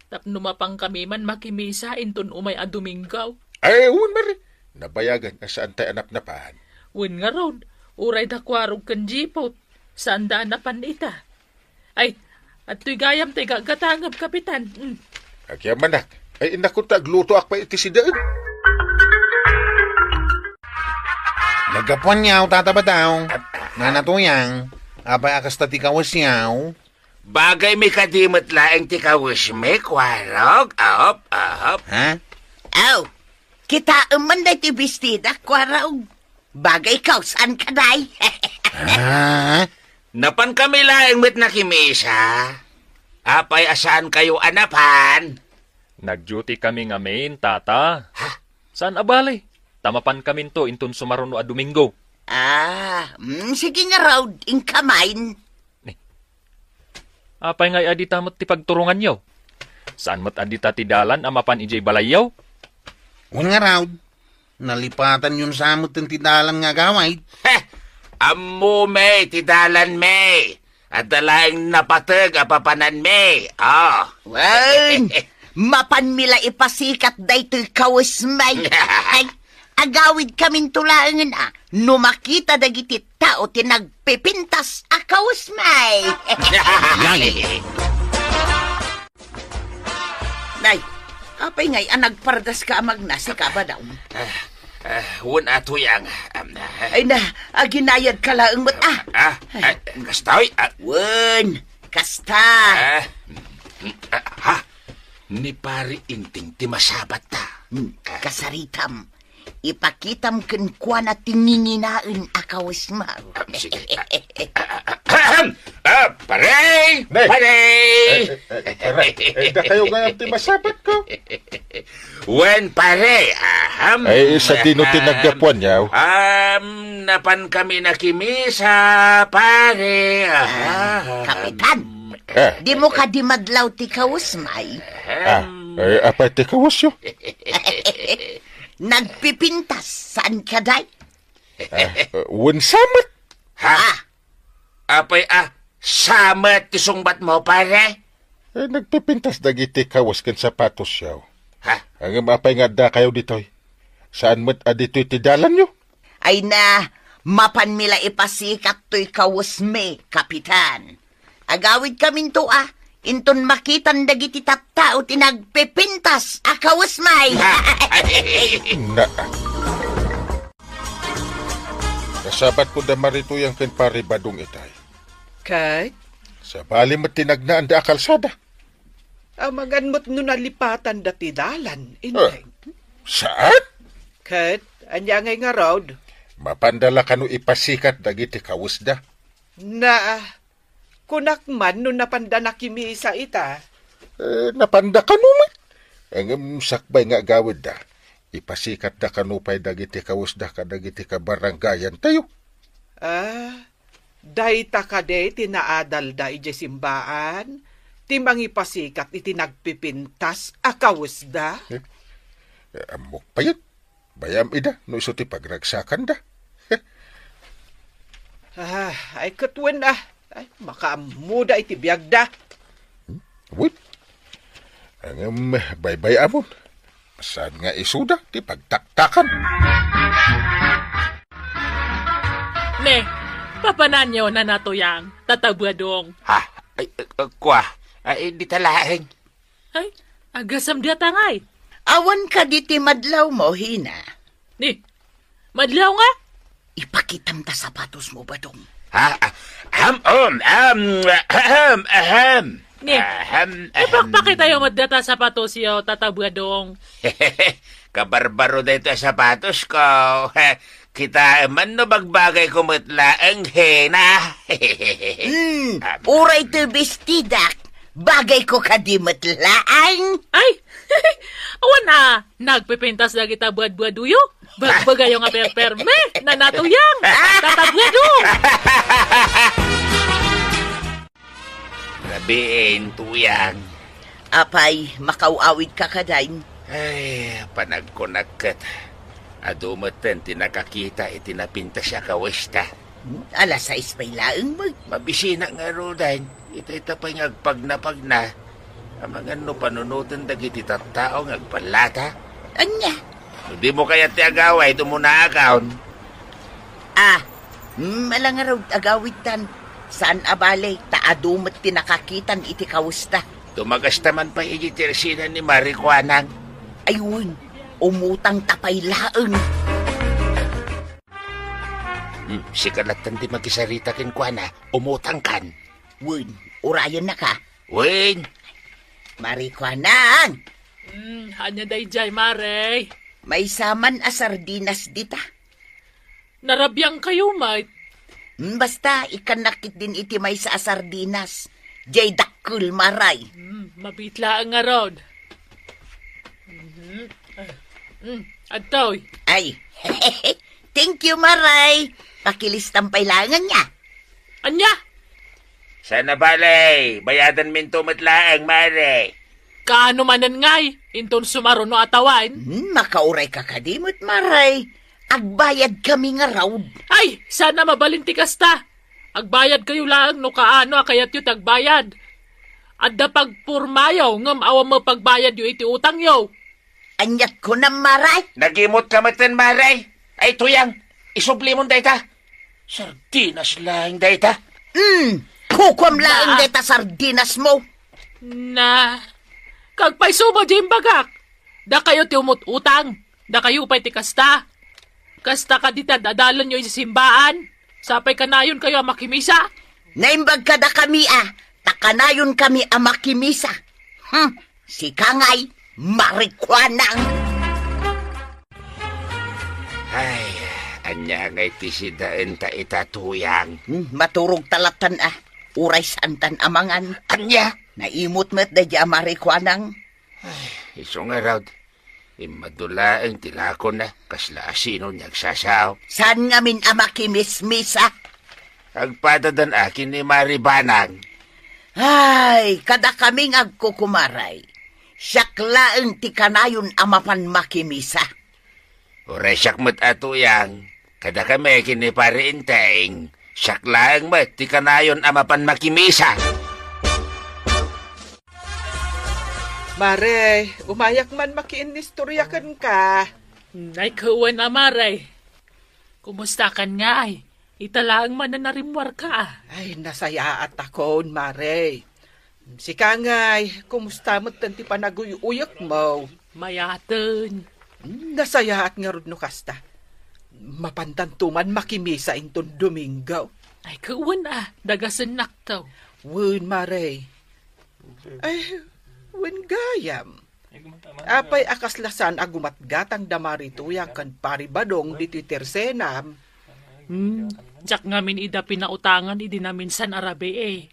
Tapno mapang kami man makimisa inton umay a Domingaw. Ay, un mari. Nabayagan nga saan tayo anap-napahan. Wen nga ron, uray da kwarog kan jipot. Saan da anapan ita? Ay, at tuy gayam tay gagatangab, kapitan. Agya manak. Ay, inakot agluto ak pa iti si daan. Nagkapuan niyaw, tatabadaw. Nanatuyang. Apay akas tati kawas niyaw. Bagay may kadimot laeng ti kawis me, kwarog. Op. Ha? Aw, kita man na ti bestida, kwaraw. Bagay ka, saan ka day? Ha? Napan kami laeng met nakimisa. Apay asaan kayo anapan? Nag-duty kami nga main, tata. Saan abalay? Tamapan kami to inton sumaruno a Domingo. Sige nga raw, ingkamain. Apay nga adita mo't ti pagturungan yaw. Saan mo't adita ti dalan amapan ijay balayaw? Un nga raw. Nalipatan yun sa amot ng tidalan nga gaway. Ammo me, tidalan me. At dalaing napatag apapanan me. Wan, mapan mila ipasikat daytoy kawis may. Ay, agawid kaming tulangan numakita dagiti tao tinagpipintas a kawis may. Nay, apay ngay nagpardas ka magnasi ka ba daw? Wun ato yang. Ay na, ginayad ka laang mat Kastoy. Wan, kasta. Ni pari inting ti masabat ta. Kasaritam, ipakitam ken kwa na tinginginaan akawis mo. Sige. Pare! Pare! Da kayo nga ti masabat ko. Wen pare, Ay, sa tinuti nagdapuan yaw. Napan kami nakimisa, pare. Kapitan, di mo ka di madlaw ti kawis may. Ay, apay ti kawas yo. Nagpipintas, saan ka day? Wan samat. Apay samat ti sungbat mo, pare? Ay, nagpipintas dagiti kawas ken sapatos yaw. Ang apay nga da kayo ditoy. Saan mo't adito'y ti dalan yo? Ay na, mapan mila ipasikat to'y kawis me, kapitan. Agawid kaming to inton makitan dagiti tattao tinagpipintas akawis may. Kasabat ko da marito yung ken pare badong itay. Kay, Sa bali mo't tinagnaan da kalsada. amagan mo't no nalipatan dati dalan, inteng. Saan? Kay, anya ngay nga road, Mapandala kanu ipasikat dagiti kawas da. na kunak man no napanda nakimisa ita. Napanda kanu man. Ang sakbay nga gawid da. Ipasikat da kanupay dagiti kawas da kadagiti kabaranggayan tayo. Dahi takade tinaadal da ije simbaan, timang ipasikat iti nagpipintas akawis da. Amok pa yun. Bayam ida, no iso ti pagragsakan da. Ay katwen ay makaamuda iti biyag da. Wait. Ang baybay amon. Saan nga isuda ti pagtaktakan? Ne, papananyo na natuyang, tatabadong. Di talaeng. Ay, agasam dia tangay. Awan ka diti madlaw mo, hina. Ni, madlaw nga? Ipakitam ta sapatos mo ba dong? Ni, ipakpakita yung madata sapatos yo, tatabadong. Kabarbaro dito sapatos ko. Kita man no bagbagay ko matlaang hena. Uray to bestidak. Bagay ko kadimatlaang. Ay, awan nagpipintas na kita buad-buaduyo. Bagbagay yung aper-perme na natuyang. Tatabadong. Labiin, tuyang. Apay, makauawid ka kadain. Ay, panagkunagkat. Adumatan tinakakita itinapinta siya kawesta. Alas 6 pa'y laeng mo. Mabisina nga rodan. Ita pa ngagpag na. Ang mga panunutan dagiti tattao ngagpalata. Anya? Hindi mo kaya ti agaway, dumuna akaon. Malang araw agawitan. Saan abale, taadumot tinakakitan iti kawusta. Tumagas naman pa igitirsina ni Maricuanang. Ayun, umutang tapay laeng. Si kalatan di magisarita kin kuana, umutang kan. Win, urayan na ka. Win! Maricuanang! Hanya day jay, Mare. May saman a sardinas dita. Narabyang kayo, mate. Basta, ikanakit din iti may sa sardinas. Jay dakul, maray. Mabitla ang arod. Adtoy. Ay, thank you, maray. Pakilistang pailangan niya. Anya? Sana balay, bayadan minto matlaang, Mare. Kaano manan ngay, inton sumaro no atawan. Makauray ka kadimot, maray. Agbayad kami nga raw. Ay, sana mabalinti kasta. Agbayad kayo lang no kaano kayat yu tagbayad. Adda pagpurmayaw ngam awam mo pagbayad yu iti utang yo. Anyat ko na, maray. Nagimot ka matan, Mare. Ay, tuyang, isubli mong dayta. Sardinas lang dayta. Kukwam lang deta sardinas mo. Na, kagpaiso mo di bagak. Da kayo ti umut utang. Da kayo pa'y ti kasta. Kasta ka dita dadalan nyo sa simbaan. Sapay kanayon kayo makimisa. Naimbag ka da kami takanayon kami makimisa. Si Kangay, Maricuanang. Ay, anya ngay tisidaan ta itatuyang. Maturog talatan Uray santan amangan. Anya? Naimot-met da di Maricuanang. Ay, iso nga raw. Imadula ang tilako na. Kasla asino niyag sasaw. Saan ngamin makimismisa? Agpadadan akin ni Maribanang. Ay, kada kaming agkukumaray. Siyaklaan ti kanayon amapan makimisa. Uray siyakmat atuyang. Kada kami kini pariinteng. Siyaklaan mo ti kanayon amapan makimisa. Mare, umayak man makiinistoryakan ka. Ay, kawan na, Mare. Kumusta kan nga ay? Italaang man na narimwar ka. Ay, nasayaat akon, Mare. Si Kangay, kumusta mo't tanti panaguy-uyak mo? Mayatan. Nasayaat nga rod no kasta. Mapantantuman makimisa inton Domingo. Ay, kawan dagasan naktaw. Wun, Mare. Ay, wun gayam. Apay akaslasan agumatgatang damarituyang kan paribadong diti tersenam. Tsak ngamin ida pinautangan idi namin san arabe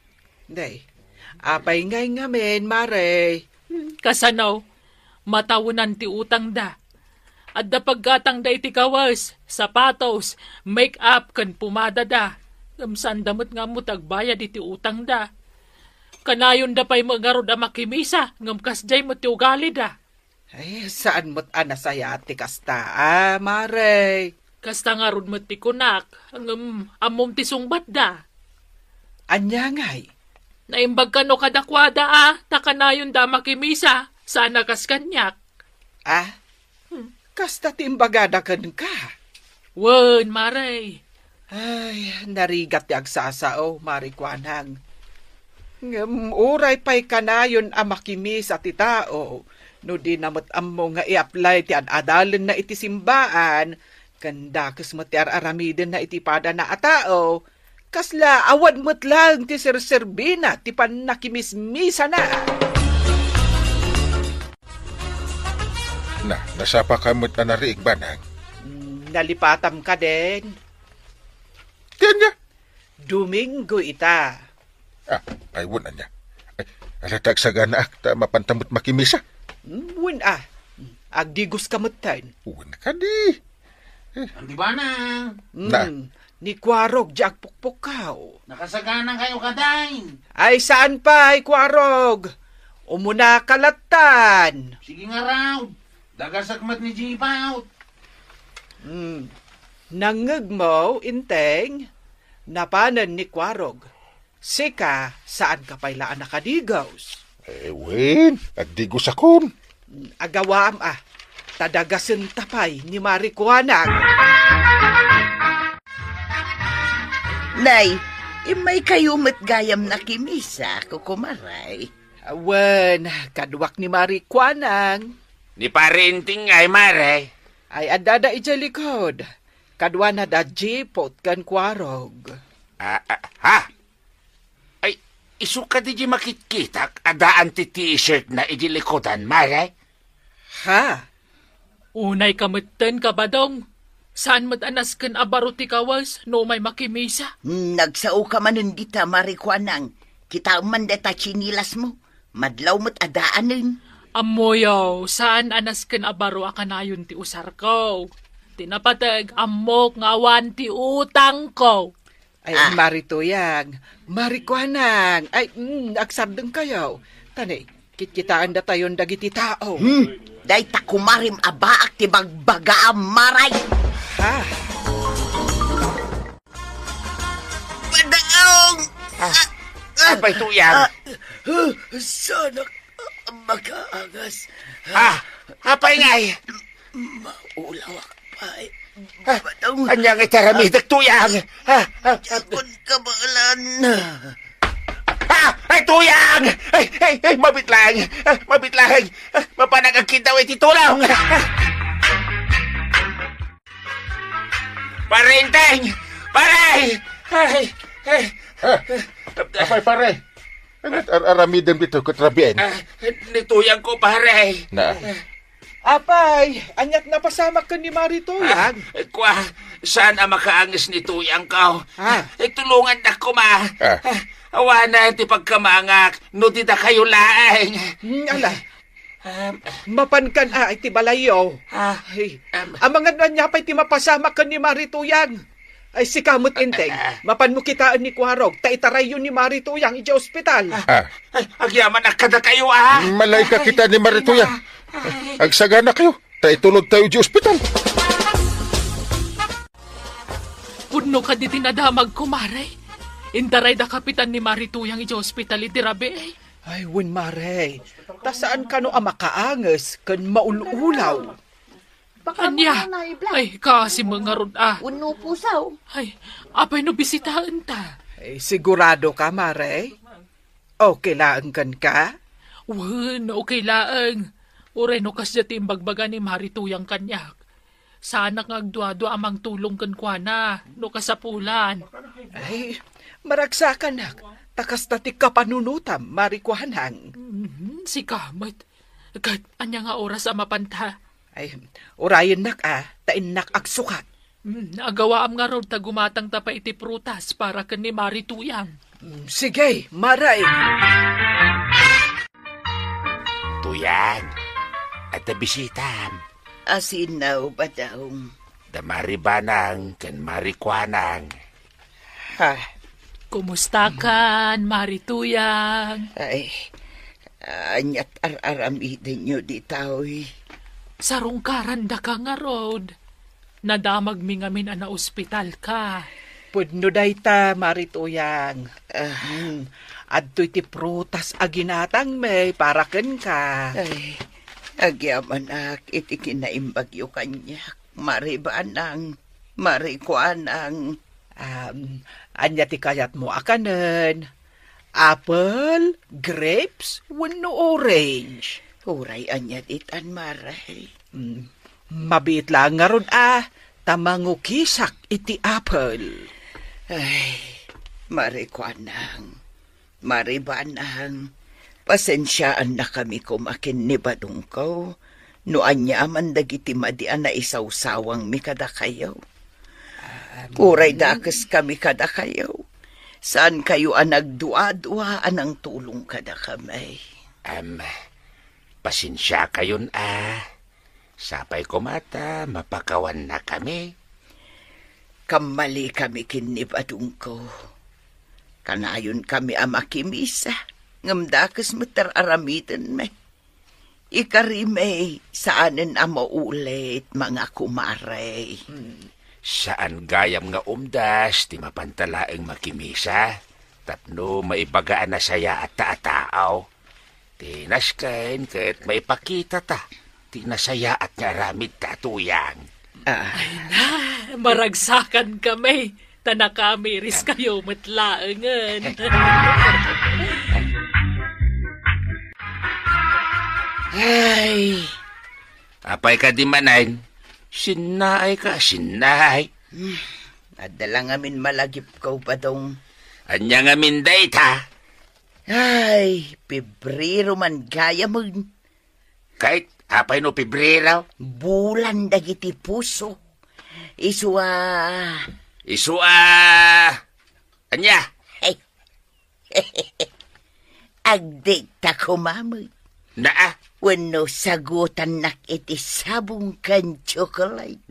Day, apay ngay ngamin, Mare. Kasanaw, matawunan ti utang da. Adda paggatang da iti kawas, sapatos, make-up kan pumada da. Gamsan damot nga mo tagbayad iti utang da. Kanayon da pa'y magarod makimisa, ngamkas jay mo ti ugali da. Ay, saan mo't anasaya ti kasta, Mare? Kasta nga rod mo ti kunak, amom ti sungbat da. Anya ngay? Naimbag ka no kadakwada takanayon da makimisa, sana kas kanyak. Kasta timbagada kan ka. Wen, Mare. Ay, narigat ti agsasao, Maricuanang. Uray pa'y kanayon makimis at itao. No di namot ammo nga i-apply ti adalen na iti simbaan. Kandakas mo ti aramiden na itipada na atao. Kasla awad mo't lang ti serserbina ti panakimismisa na. Nasapa ka mo't na nariig banang. Nalipatam ka din. Kanya? Domingo ita. Ay, wun niya. Ay, alatag sa ganak, ta mapantamot makimisa. Wun agdigos kamutan. Wun ka di. Di ba na? Ni Kwarog, jak pukpukaw. Nakasaganan kayo kadain. Ay, saan pa, Kwarog? Umuna kalatan. Sige nga raw. Dagasakmat ni Jibaut. Nangag mo, inteng, napanan ni Kwarog. Sika, saan ka pailaan nakadigos? Wen, agdigos akon. Agawam tadagasin tapay ni Marikuanang. Nay, imay kayo matgayam na kimisa, kukumaray. Awan, kadwak ni Marikuanang. Ni parinting ay mare. Ay adada ijalikod. Kadwa na da jipot kan Kwarog. Ha? Ay, isuka di makitkitak adaan ti t-shirt na idilikodan, mare? Ha? Unay kamitten ka ba dong? Saan matanas kan abaro ti kawas no may makimisa? Nagsao ka manon dita, Marikuanang. Kita man deta chinilas mo. Madlaw mo't adaanin. Amoyaw, saan anas kan abaro akanayon ti usar ko? Tinapatag, amok nga awan ti utang ko. Ay, Marituyang, Marikuanang. Ay, agsardeng kayo. Tani, kitkitaan da tayon dagiti tao. Day takumarim abaak ti bagbaga maray. Ha? Padaong! Apay tuyang. Sana makaangas. Apay ngay. Maulaw akpay. Padaong! Anyang itaramidag tuyang. Yakon kabalan. Ay, tuyang! Ay, mabitlang! Mabitlang! Mapanag ang kintaw ay titulong! Parinteng! Paray! Apay pare. Angat aramidem dito katrabien. Nituyang ko, pare. Na. Apay, anyat na pasama ka ni Marituyang. Kwa, saan ang makaangis ni tuyang ka? Tulungan na ko, ma. Awana ti pagkamangak, no di na kayo laeng. Ala, mapankan iti balayo. Ay, ang mga nanyapay ti mapasama ka ni Marituyang. Ay, si kamot inteng, mapan mo kitaan ni Kwarog, taitaray yun ni Marituyang iti ospital. Ay, agyaman na kada kayo, Malay ka kita ni Marituyang. Agsagana kayo, taitulog tayo di ospital. Pudno ka di tinadamag ko, Maray. Indaray da kapitan ni Marituyang iti hospital iti rabi. Ay, win Maray, tasaan ka no makaangas kan maululaw. Anya, ay kasi mga rod Uno pusaw. Ay, apay no bisitahan ta. Ay, sigurado ka, Maray? Okay laang kan ka? Wan, okay laang. Uray no kasya timbagbaga ni Marituyang kanyak. Sana ngagduado amang tulong kan kwa na, no kasapulan. Ay, maragsakan nak. Takas tatik ka panunutam, Marikuanang. Si Kamot. Kat, anya nga oras ang mapanta. Ay, urayan nak tain nak agsukat. Agawa am nga ron tagumatang tapa iti prutas para kan ni Marituyang. Sige, Maray. Tuyang, at bisitam. Asinaw ba daw? Da Maribanang kan Marikuanang. Ha? Kumusta kan, Marituyang? Ay, anyat aramidin nyo di tao'y. Sarungkaran da ka nga, Rod. Nadamag mi ngamin na ospital ka. Pudno day ta, Marituyang. Adto'y ti prutas aginatang may paraken ka. Ay, agyaman iti kinaimbagyo kanyak. Maribanang, Marikuanang. Anya ti kayat mo akanen. Apple, grapes, wenno orange. Uray anyat itan, Maray. Mabit lang nga ron tamangukisak iti apple. Ay, Marikuanang, Maribanang, pasensyaan na kami kumakin ni Badong ko. No anya man dagiti madian na isawsawang mi kada kayo. Uray dakas kami kada kayo. Saan kayo nagdua-dua anang tulong kada kamay? Pasensya kayon Sapay ko mata, mapakawan na kami. Kamali kami kinibadong ko. Kanayon kami amakimisa. Ngamdakas mo tararamitan me. Ikarime, saanin amo ulit, mga kumare? Saan gayam nga umdas, ti mapantalaeng makimisa, tapno maibagaan na saya at taataaw. Ti naskain kahit maipakita ta, ti nasaya at ngaramid tatuyang. Maragsakan kami. Tanakamiris kayo matlaangan. Ay, Apay ka di manan, sinay ka, sinay. adala ngamin malagip ko pa dong. Anya nga minday ta, Ay, Pebrero man gaya mo. kahit apay no Pebrero, Bulan dagiti puso. Iswa. anya, Hey. Agdate ta ko, mama. naa. Wano sagutan nak iti sabong kan chocolate.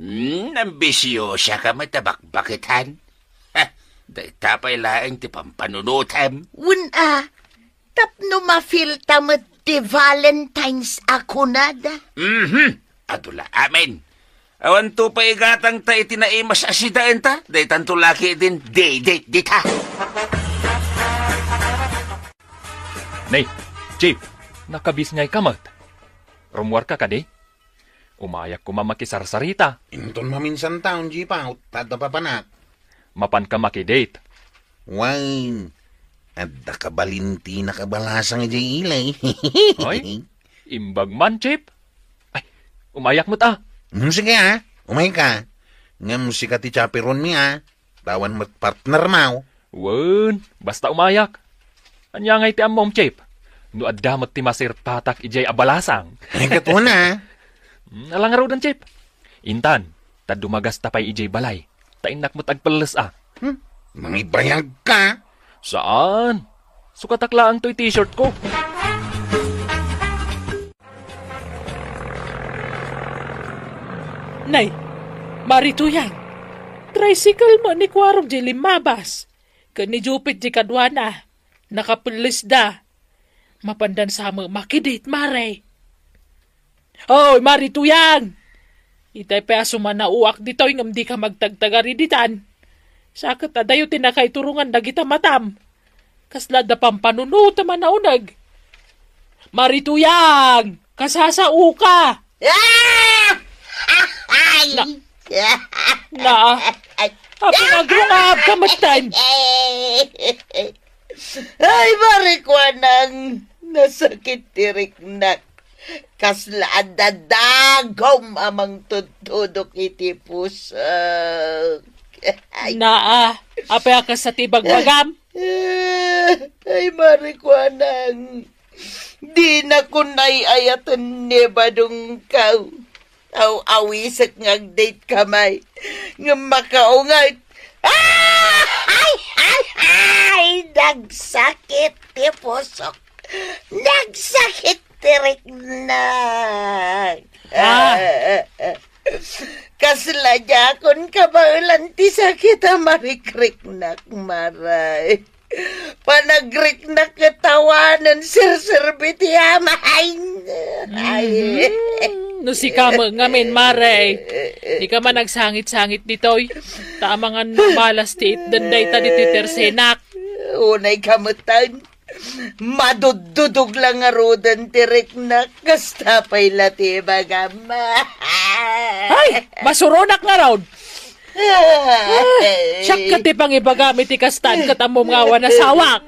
Ambisyosa ka matabakbakitan. Ha, day tapay laing ti pampanunutem. Wuna, tapno ma-feel tamat ti Valentine's ako nada. Adula amin. Awan to pa igatang ta itinaimas asidaan ta. Day tanto laki din, date ta. Nay, Chip, nakabis ngay kamat. Rumwar ka di? Umayak ko mamakisarsarita. Inton maminsan taon, Jipaw, tada papanak. Mapan ka makidate. Wine. At nakabalinti nakabalasang ijay ilay. Hoy, imbag man, Chip. Ay, umayak mo ta. Sige ha, umay ka. Nga musika ti chaperon mi ha. Tawan mo't partner mo. Wen, basta umayak. Anya ngay ti amom, Chip. No adamot ti masir patak ijay abalasang. Ay kato na. Alang araw dan, Chip. Intan, tad dumagas tapay ijay balay. Tainak mo't agpalas Mangibayag ka. Saan? Sukataklaan to'y t-shirt ko. Nay, marito yan. Tricycle mo ni Kwarog di limabas. Kani Jupit di kadwana. Nakapulis da. Mapandan sa mo makidate, mare. Hoy, marito yan. Itay pa suman na uwak dito yung di ka magtagtagari ditan. Sakit adayo tinakay turungan dagita matam. Kasla da pampanuno taman na unag. Marituyang! Kasasao ka! Ay! Na, hapi nagrungab kamatan. Ay, marikwanang nasakit tirik na. Kaslaan dadagom amang tutudok iti puso. Na, apay ka sa tibagbagam. Ay, marikwanang. Di na ko naiayatan ni badong kau. Aw-awisak ngag-date kamay. Nga makaungat. Ay! Nagsakit ti pusok. Nagsakit tirik na. Kasla niya kon kabaulan ti sakit marikrik nak maray. Panagrik na katawanan sir-sir biti amay. No si ka mo ngamin, mare. Di ka man nagsangit-sangit ditoy. Tamangan malas ti itdanday ta dito tersenak. Unay kamutan. Madududog lang nga rodan tirik na kastapay lati bagama. Ay, masuronak nga raw. Siyak ka ti pang ibagamit ti kastan katamom nga awan na sawak.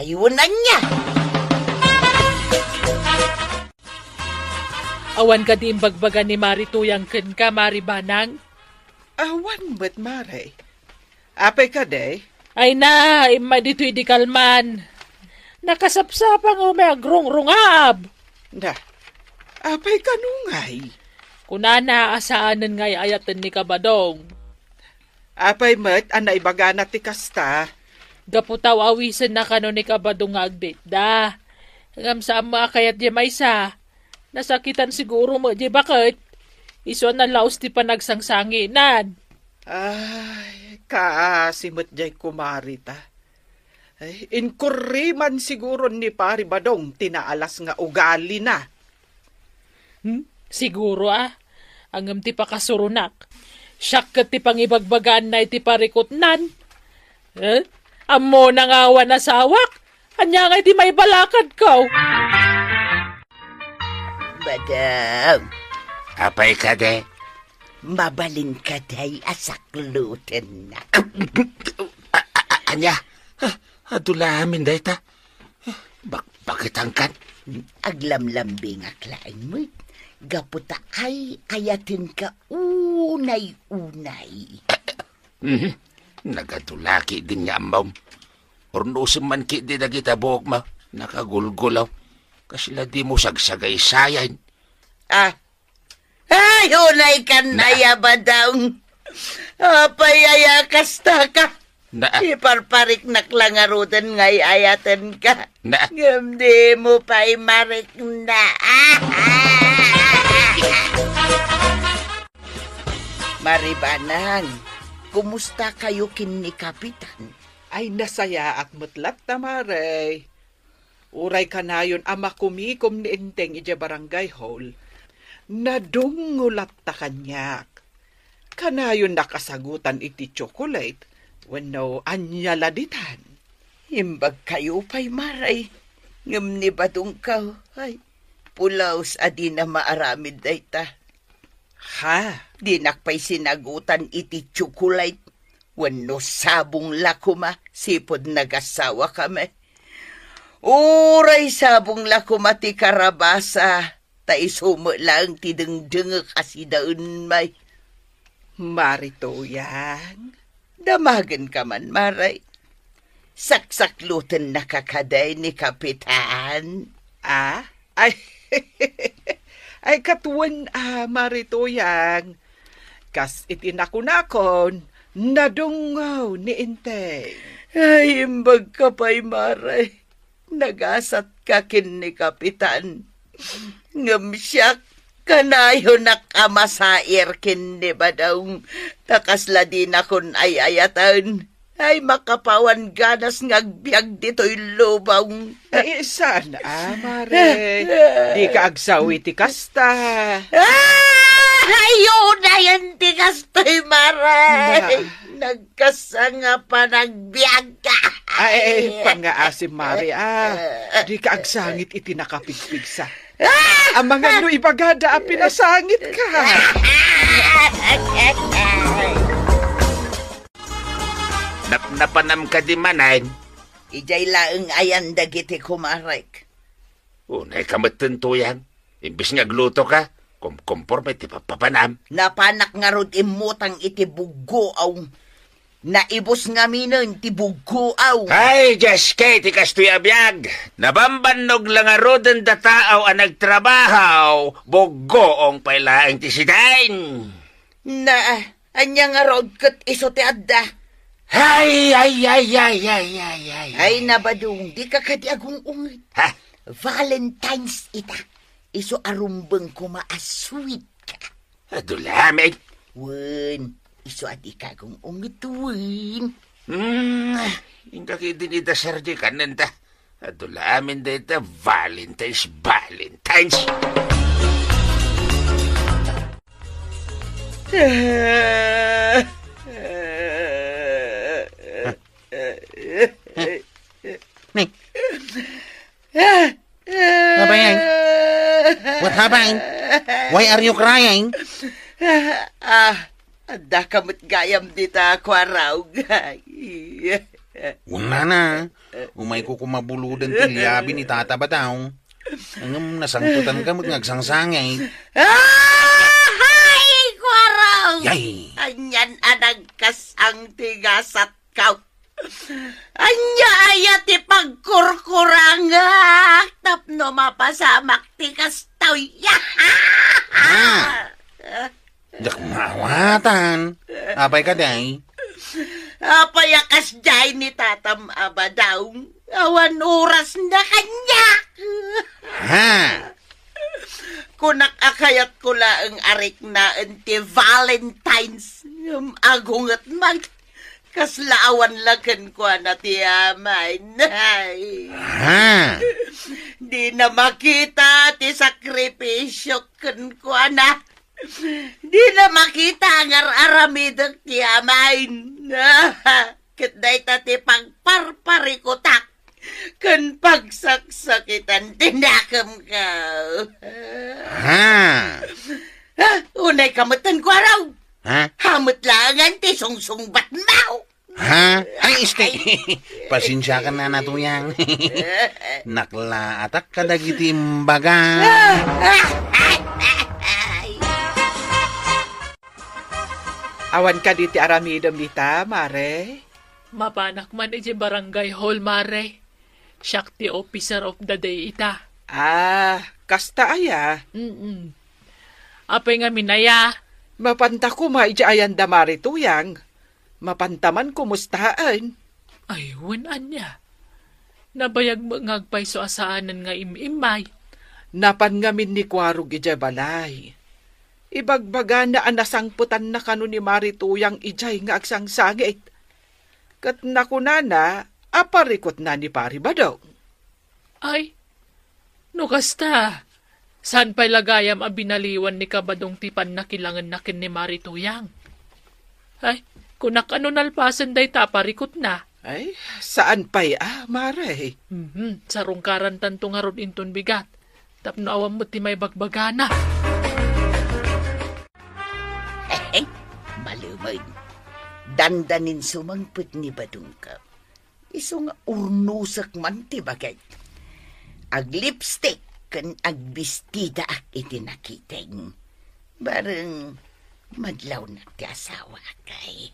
Ayunan niya. Awan ka di imbagbagan ni Marituyang ken ka, Maribanang? Awan ba't, Mare? Apay ka, day? Ay na, ima dito'y di kalman. Nakasapsapang o may agrong-rungab. Da, apay ka nungay. Kunana, asaanan nga'y ayatan ni Kabadong. Apay mat, anay baga na ti kasta. Gaputaw awisan na kano ni Kabadong nga agdate da. Ngam sa ama kayat di maysa. Nasakitan siguro mo di bakit? Iso na laos ti panagsangsanginan. Ay, kaasimot jay kumarita. Inkuriman siguro ni Pari Badong tinaalas nga ugali na. Siguro angam ti pakasurunak. Siyak kat ti pangibagbagaan na iti parikotnan. Amo nangawan na sawak. Anya nga iti may balakad ko. Badong, Apay ka de? mabalin ka day asakluten na. Anya? Adulamin day ta. Bakit angkan? Aglamlambing aklain mo. Gaputa ay ayatin ka unay-unay. Nagadulaki din niya amaw. Ornusim man ki di na kita buhok ma. Nakagulgulaw. Kasila di mo sagsagay sayan. Ay, unay ka na yabadang. Payaya kasta ka. Iparparik naklangarutan ngay ayatan ka. Gamdi mo pa'y marik na. Maribanang, kumusta kayo kin ni Kapitan? Ay nasaya at mutlat na Maray. Uray kanayon ama kumikom ni Inteng ija barangay hall. Nadungulat ta kanyak. Kanayon nakasagutan iti chocolate. Wano anya laditan. Imbag kayo pa'y maray. Ngam ni badong ka. Ay, pulaos adi na maaramid day ta. Ha? Dinakpay sinagutan iti chocolate. Wano sabong lakuma. Sipod nagasawa kami. Uray sabong lakuma ti karabasa. Ta isumo lang ti dengdeng kasi daun may. Marito yan. Damagan ka man, Maray. Saksaklutan nakakaday ni Kapitan. Ay, ay katuwan, Marito yan. Kas itinakon-akon, nadungaw ni Inteng. Ay, imbag ka pa'y, Maray. Nagasat ka kin ni Kapitan. Ngamsyak, kanayo nakamasair kin ni Badong. Takasla din akon ay ayatan. Ay makapawan ganas ngagbiag dito'y lubang. Ay, saan, Mare? Di ka agsawi ti kasta. Ayun na yan ti kasto'y, Maray. Nagkasanga pa nagbiag ka. Ay, pangaasim, Mare, Di ka agsangit iti nakapigpigsa. Ang mga no ibagada pinasangit ka. Napanam ka di manan. Ijay laeng ayan dagiti kumarek. Unay ka matuntuyan. Imbis nga gluto ka, kumporme ti papanam. Napanak nga rod imutang iti bugoaw. Naibos nga minon ti bugoaw. Ay, Jeske, ti kastoy abiyag. Nabambanog lang nga roden da tao ang nagtrabaho. Bugoong pailaang ti sidain. Anya nga rod kat iso ti adda. Ay. Ay, nabadong, di ka kadiagong ungit. Ha? Valentine's ita. Iso arumbang kumaasweet ka. Adulamig. Wen, iso adi kagong ungit, wen. Yung kakidinida sardi kanan ta. Adulamin dito, Valentine's. Ning. Nabayang. What happened? Why are you crying? Adda kamot gayam dita kwaraw. Wala na. Umay ko kumabuludan tilyabi ni Tata Bataw. Ang nasangtutan ka mo't ngagsangsangay. Ay, kwaraw! Yay! Anyan anagkas ang tigasat kaw. Anya ayat ipagkurkurangak. Tapno mapasamak tikas taw. Jak mawatan. Apay ka day? Apayakas jay ni tatam abadaw. Awan oras na kanya. Ha? Kunak akayat ko laang arik na anti Valentine's. Agungat man. Kaslaawan lakan ko na tiyamay. Nay. Ha? Di na makita ti sakripisyo kan ko na. Di na makita ang aramidok tiyamay. Kitday tati pagparparikutak. Kan pagsaksakitan tinakam ka. Ha? Unay kamutan ko araw. Ha? Hamot langan ti sungsungbat mau. Ha? Ay, pasensya ka na natuyang. Naklaatak ka dagiti imbaga. Awan ka di ti aramidom dita, Mare. Mapanak man iti barangay hall, Mare. Siya ti officer of the day ita. Kasta aya. Apay nga minaya. Mapanta ko maidya ayan da Mare tuyang. Mapantaman kumustaan. Ay, wanan niya. Nabayag mo ngagpay so asaanan nga imimay. Napan ngamin ni Kwarog ijay balay. Ibagbaga na anasangputan na kanu ni Marituyang ijay nga agsangsangit. Kat nakunana, aparikot na ni Pari Badong. Ay, no kasta. Saan pa'y lagayam ang binaliwan ni Kabadong tipan na kilangan nakin ni Marituyang? Ay, kunak ano nalpasan day taparikot na. Ay, saan pa'y Mare? Sa rungkaran tanto nga ron inton bigat. Tapno awam mo ti may bagbagana. Malumay. Dandanin sumangput ni Badong ka. Iso nga urnusak man ti bagay. Ag lipstick kan agbistida ak iti nakiteng. Bareng madlaw na ti asawa kay.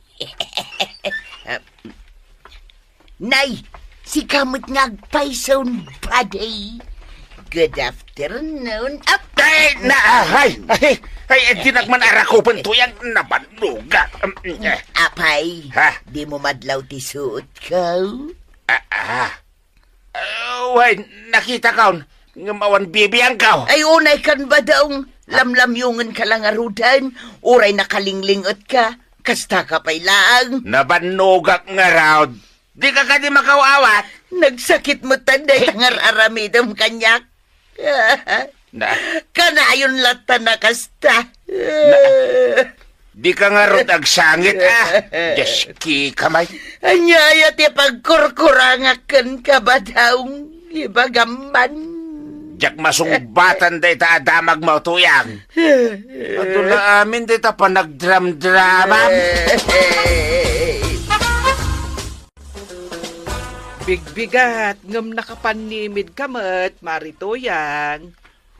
Nay, si kamot ngagpaisawn baday. Good afternoon. Ay, di nagman arakupan to yung nabanuga. Apay, Ha? di mo madlaw ti suot ka? Wait, nakita ka ngamawan bibiyang ka. Ay, unay kan ba daw? Lamlamyungan ka lang arudan, uray nakalinglingot ka, kasta ka pa'y lang. Nabanugak nga raw. Di ka di makawawat. Nagsakit mo tanday tangar aramidam kanyak. Na, Kanayon lata na kasta. di ka nga ron agsangit Jeski kamay. Anyaya ti pagkurkurangakan ka ba daw? Ibagaman. Jak masungbatan day ta adamag mo tuyang. Ato na amin day ta pa nagdram-drama. Bigbigat, ngam nakapanimid kamat, Marituyang.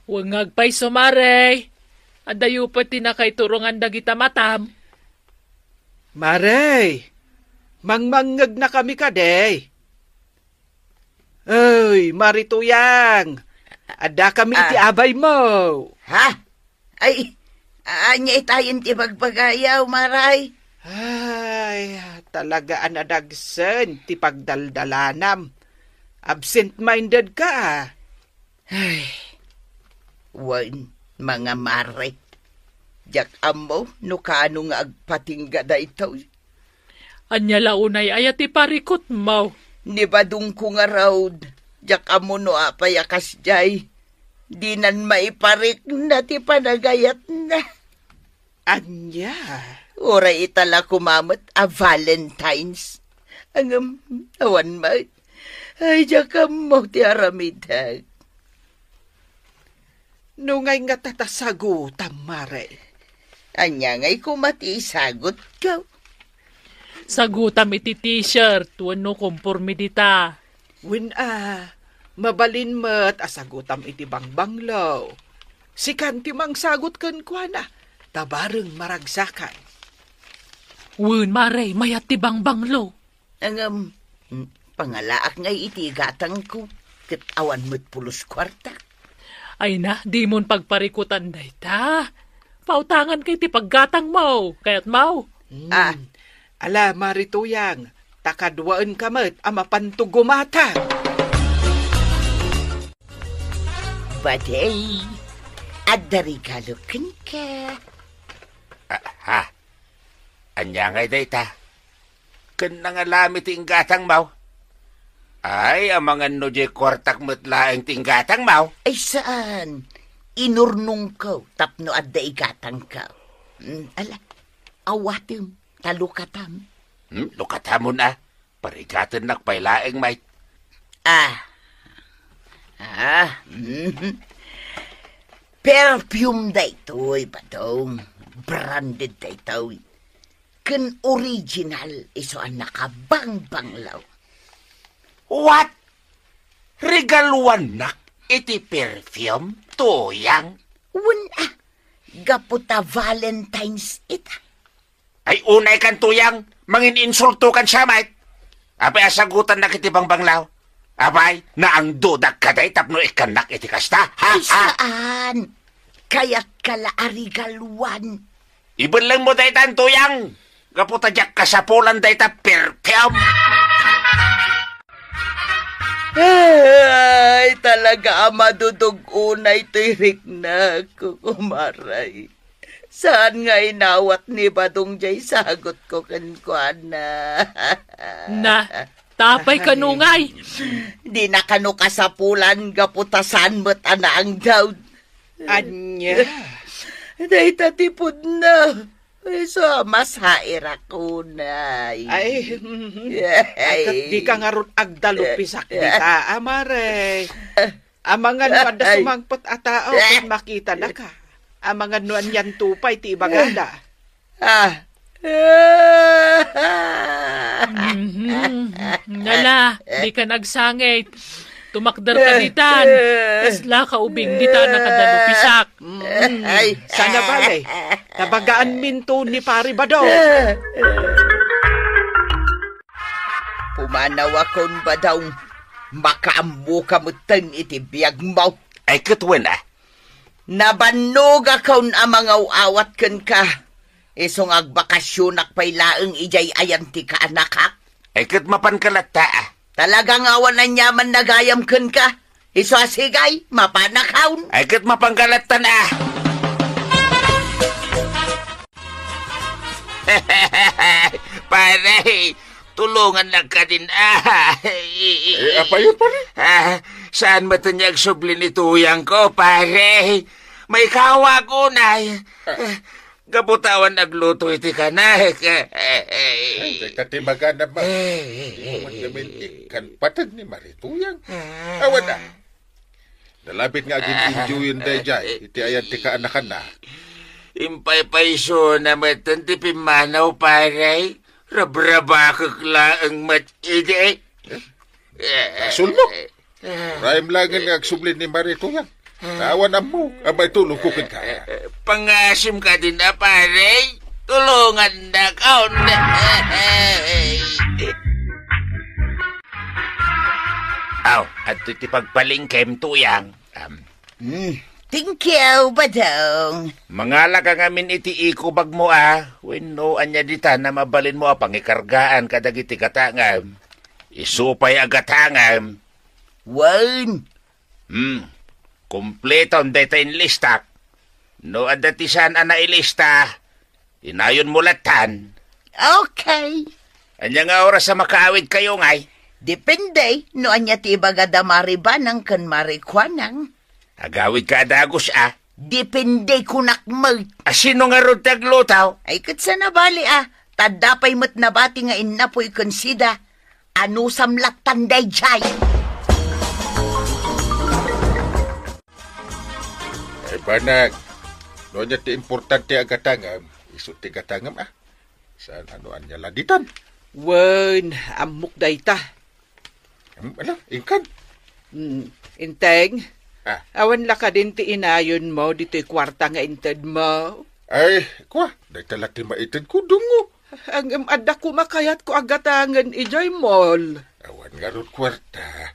Huwag ngagpay so, Mare. Adayo pati na kay turungan dagita matam. Mare, mangmangag na kami kaday. Ay, Marituyang, ada kami iti abay mo. Ha? Ay, anya itayin ti bagbagayaw, Maray. Ay, talaga anadagsen ti pagdaldalanam. Absent-minded ka. Ay, wan, mga Maray. Jak amo, no kaano nga agpatingga da ito. Anya launay ayat iparikot mo. Ni badung ko nga raw, jak amo no apayakas jay. Di nan maiparik na ti panagayat na. Anya? Oray itala kumamot a Valentine's. Ang awan mo. Ay, jakam mo ti aramidag. Nungay nga tatasagutam, Mare. Anya nga'y kumati sagot ka. Sagutam iti t-shirt. Wano kompormidita. Win mabalin mo't asagutam iti bangbanglaw. Si kanti mang sagot kan kwa na. Tabareng maragsakan. Wun, Mare, mayat ti bangbanglo. Ang pangalaak nga'y iti gatang ko. Kat awan mo't pulos kwarta. Ay na, di mon pagparikutan day ta. Pautangan kay ti paggatang mo. Kaya't mo. Ala, Marituyang, takadwaan kamat ama pantugumata. Baday, adari kalukin ka. Ha? Anya ngay day ta. ken nangalami tinggatang maw. Ay, amangan no di kwartak matlaeng tinggatang maw. Ay saan? Inurnong ko, tapno adda igatang ka. Ala, awatim, talukatam. Lukatamon parigatan nakpailaeng may. Perfume da ito'y badong. Branded da ito'y. Ken original iso ang nakabangbanglaw. What? Regaluan nak iti perfume tuyang? Gaputa Valentine's ita. Ay unay kan tuyang, mangin insulto kan siya mait. Apay asagutan na kiti bangbanglaw. Apay, na ang dudak kaday tapno ikanak iti kasta. Ay saan? Kaya't kala arigaluan. Iban lang mo daytan tuyang. Gaputa jak kasapulan dayta perfume. Ay, talaga madudog unay tirik na kukumaray. Saan nga inawat ni Badong Jay sagot ko kankwana? Na, tapay kanungay. Di na kano kasapulan gaputasan mo't anaang daw. Anya? Day tatipod na. So, mas haira ko na. Ay, di ka nga ron agdalupisak nita, amare. Amangan pada sumangpot a tao kung makita na ka. Amangan nuan yan tupay ti ibaganda. Ngala, di ka nagsangit. Tumakdar ka ditan. Kasla ka ubing dita nakadalupisak. Sana balay. Nabagaan minto ni Pari Badong. Pumanaw akong Badong. Makaambo ka mo ten iti biyag mo. Ay katwen Nabanog akong amangaw awat ken ka. Isong agbakasyonak pay laeng ijay ayanti ka anakak. Ay kat mapankalata Talagang awan na nyaman nagayam ken ka. Iso asigay, mapanakaon. Ay kat mapangkalatan Pare, tulungan lang ka din Apa yun, pare? Saan matanyag subli ni tuyang ko, pare? May kawa ko na. Gabutawan nagluto iti ka na. Katimaga naman. Ikan patad ni Marituyang. Awan na. Nalapit nga aging-enjoyin day jay. Iti ayan ti kaanakan na. Impay-payso na matan ti pimanaw, pare. Rabraba kaklaang mat-ide. Sulmok. Rayam langan nga agsubli ni Marituyang. Naawan na mo, may tulong kukin ka. Pangasim ka din na, pare. Tulungan na ka. At iti pagpalingkem tuyang. Thank you, Badong. Mangala ka ngamin iti ikubag mo Wenno anya dita na mabalin mo pangikargaan kadagiti katangam. Isupay agatangam. Wan. Kompleto ang data in listak. No adatisan na ilista, inayon mulatan. Okay. Anya nga oras sa makaawid kayo ngay? Depende, no anya ti bagada maribanang kan marikwanang. Agawid ka adagos Depende kunakmag. Sino nga rod taglutaw? Ay kat sa nabali tadapay mo't nabati nga inapoy konsida. Ano samlak tanday jay? Ay banag. No niya ti importante agatangam. Iso ti gatangam Saan ano anya laditan? Wen, amok dayta. Ala, ingkan. Inteng, awan la ka din ti inayon mo dito'y kwarta nga inted mo. Ay, kwa, dayta lati maitid ko dungo. Ang adda ko makayat ko agatangan ijay mall. Awan nga ron kwarta.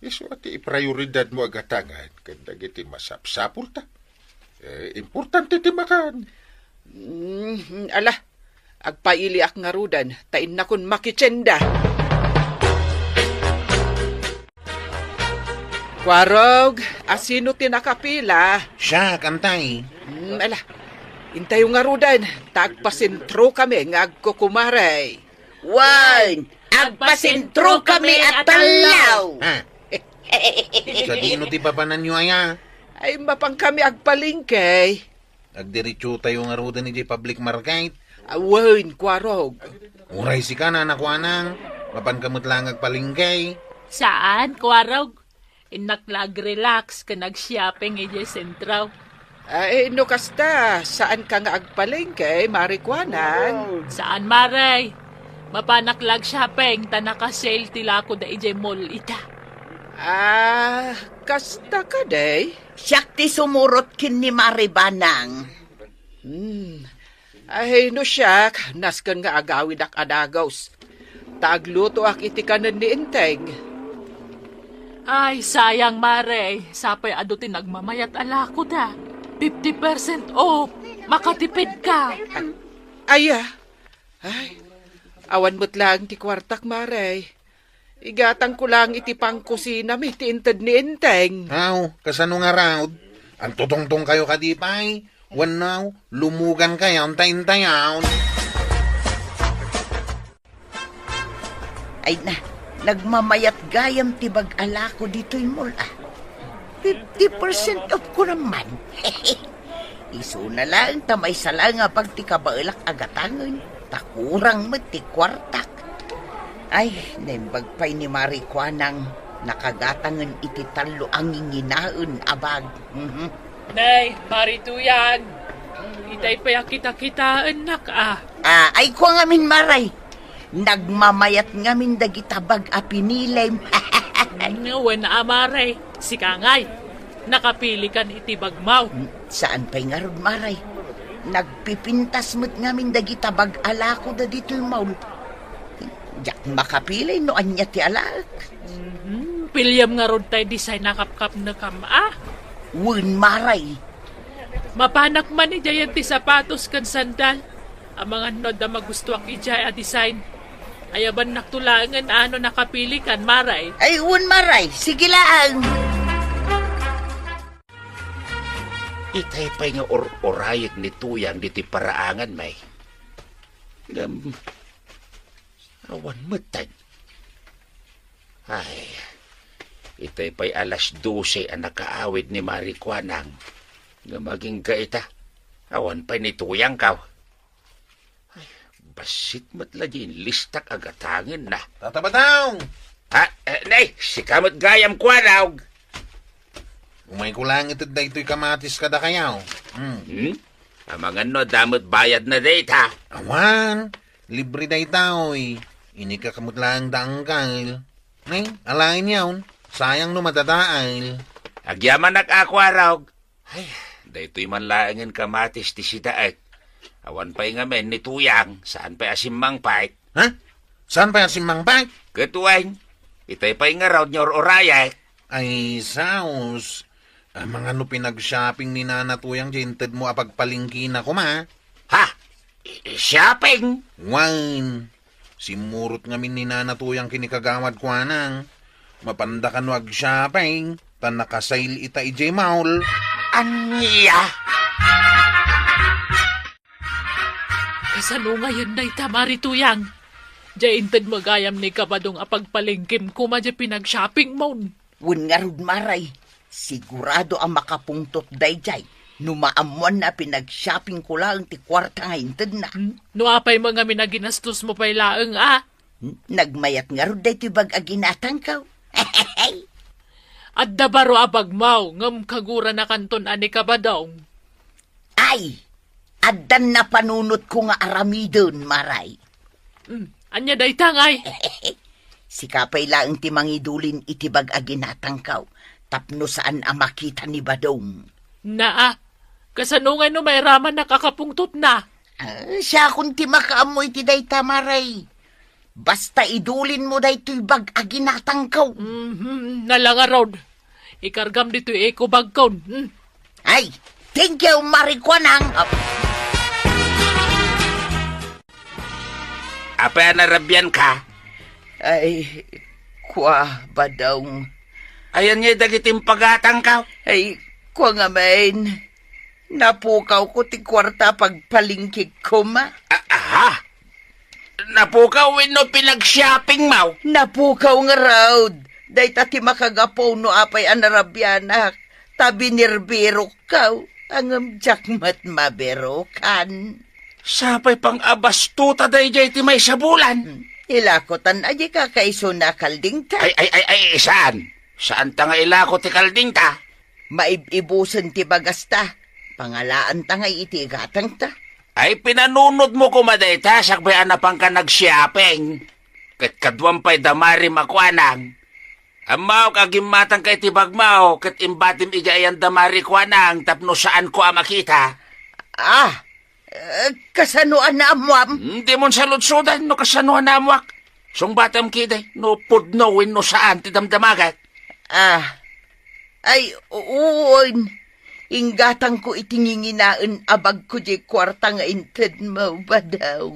Iso ati prioridad mo agatangan. Kanda giti masapsapul ta. Importante ti makan. Ala, agpailiak nga rudan. Tain na kun makitsenda. Kwarog, asino tinakapila? Siya, kantay. Ala, intayo nga rudan. Tagpasintro kami nga agkukumaray. Wan, agpasentro kami at talaw. Ha? Sa dino ti papanan nyo aya? Ay mapang kami agpalingkay. Agdiretso tayo nga ruda ni J Public Market. Awan, kwarog. Uray si ka na nakwanang. Mapan kamot lang agpalingkay. Saan, Kwarog? Inaklag-relax ka nag-shopping ije sentraw. Ay, no kasta, saan ka nga agpalingkay, marikwanan? Saan, Maray? Mapanaklag shopping, tanaka-sale tila ko da ije mall ita. Kasta ka day? Siyak ti sumurot kin ni Maribanang. Ay, no siyak, naskan nga agawid ak adagaws. Tagluto ak iti kanan ni Inteng. Ay, sayang, Maray. Sapay adutin nagmamayat ala ko da. 50% off. Makatipid ka. Ay, awan mo't lang ti kwartak, Maray. Igatang ko lang iti pangkusina mi ti inted ni Inteng. Aw, kasano nga raod? Ang tutong-tong kayo kadipay. Wanaw, lumugan kayo ang taintayaw. Ay na, nagmamayat gayam tibag ala ko dito'y mula. 50% off ko naman. Iso na lang, tamay sala nga pag ti kabailak agatangan. Takurang mo ti kwartak. Ay, nembagpay ni Marikwanang nakagatangan iti talo ang inginaon abag. Nay, Marituyan. Itay pa kita-kitaan na ka. Ay ko ngamin maray. Nagmamayat ngamin dagitabag a pinilay. Ngawan na Maray. Si Kangay. Nakapili kan iti bagmaw. Saan pa'y nga rod maray? Nagpipintas mo't ngamin dagitabag ala ko da dito'y maul. Diyak makapilay no anya ti alak. Pilyam nga rod tayo design nakapkap na kama. Wun maray. Mapanak man ijay ti sapatos kan sandal. Ang mga nod na magustuak ijay a design. Ayaban naktulangan ano nakapili kan, Maray. Ay, wun maray. Sige lang. Itay pa'y nga orayag ni Tuyang diti paraangan, may. Awan matag. Ay, itay pa'y alas 12 ang nakaawid ni Marikwanang. Nga maging kaita, awan pa'y ni Tuyang kaw. Ay, basit matlagin, listak agatangin na. Tatabataw! Ha? Nay, si kamot gayam Kwarog. Umay ko lang ito da ito'y kamatis kada kayaw. Ang mga no, damot bayad na data. Awan, libre da itaoy. Ini ka kamot lang daangkal. Nay, alain yawn. Sayang no madadaal. Agyaman Kwarog. Ay, da ito'y manlaangin kamatis ti sidaet. Awan pa'y nga men ni Tuyang, saan pa'y asimmang pait. Ha? Saan pa yung simbang Ketuwing, itay pa'y nga raw nyor orayay. Ay, saus. Mga no pinag-shopping ni Nana Tuyang jinted mo apagpalingkin ako ma. Ha? Shopping? Wine. Simurot ngamin ni Nana Tuyang kinikagawad ko anang. Mapanda ka no ag-shopping. Tan nakasail ita ijay maul. Anya? Kasano ngayon na ita, Marituyang? Jainted magayam ni kabadong apagpalingkim ko madya pinag-shopping mon. Wun nga rod maray. Sigurado ang makapungtot dayjay. Numaamuan na pinag-shopping ko lang ti kwarta nga inted na. Nuapay mga minaginastos mo pa'y laeng Nagmayat nga rod day tibag aginatang kaw. At dabaro abagmaw, ngam kagura na kanton ani kabadong. Ay! Adan na panunot ko nga aramidon, maray. Anya day tangay. Si kapay lang ti mangidulin itibag aginatang kaw. Tapno saan ang makita ni Badong. Naa, kasanungay no may raman nakakapungtot na. Siya kung ti makaamoy ti day tamaray. Basta idulin mo day to'y bag aginatang kaw. Nalanga rod. Ikargam dito eko bagkaw. Ay, thank you, Marikwanang. Apa na rabyan ka? Ay, kwa Badong. Ayan niya dagiting pagatang ka. Ay, kwa nga main. Napukaw ko ti kwarta pagpalingkik ko ma. Aha! Napukaw no pinag-shopping mo. Napukaw nga raud. Day tati makagapaw no apay anarabyanak. Tabi nirbiro kaw. Ang jakmat maberokan. Sapay pang abastuta day jay ti may sabulan. Ilakotan aji ka kaiso na kalding ta. Ay, saan? Saan ta nga ilakot ti kalding ta? Maibusan ti bagasta. Pangalaan ta nga iti gatang ta. Ay, pinanunod mo kumaday ta, sakbayan na pang ka nag-shopping. Kat kadwam pa'y damari makuanang. Amaw, kagimatang kay tibagmaw, kat imbatim igayan damari kuanang, tapno saan ko makita. Kasanuan na amwam? Hindi mo sa lutsudan, no kasanuan na amwak. Song batam kiday, no pudnowin no saan ti damdamagat. Ay, uon. Inggatang ko itinginginaan abag ko di kwarta nga inted mo ba daw?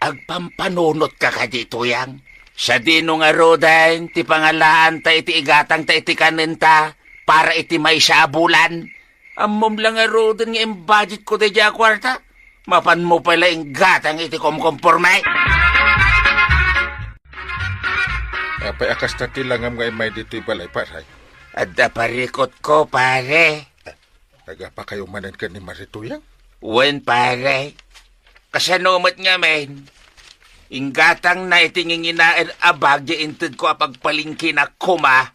Agpampanunot ka ka dito yang. Sa dino nga rodain, ti pangalaan ta iti igatang ta iti kaninta para iti may saabulan. Amom lang nga rodan nga yung budget ko di kwarta. Mapan mo pala inggatang iti kumkumpormay. Apay akas na tilangam nga may dito balay paray. Adda parikot ko, pare. Nagapa kayo manan ka ni Marituyang? Wen, pare. Kasanumat nga, men. Inggatang na itinginginain abag di inted ko apagpalingkin ako, ma.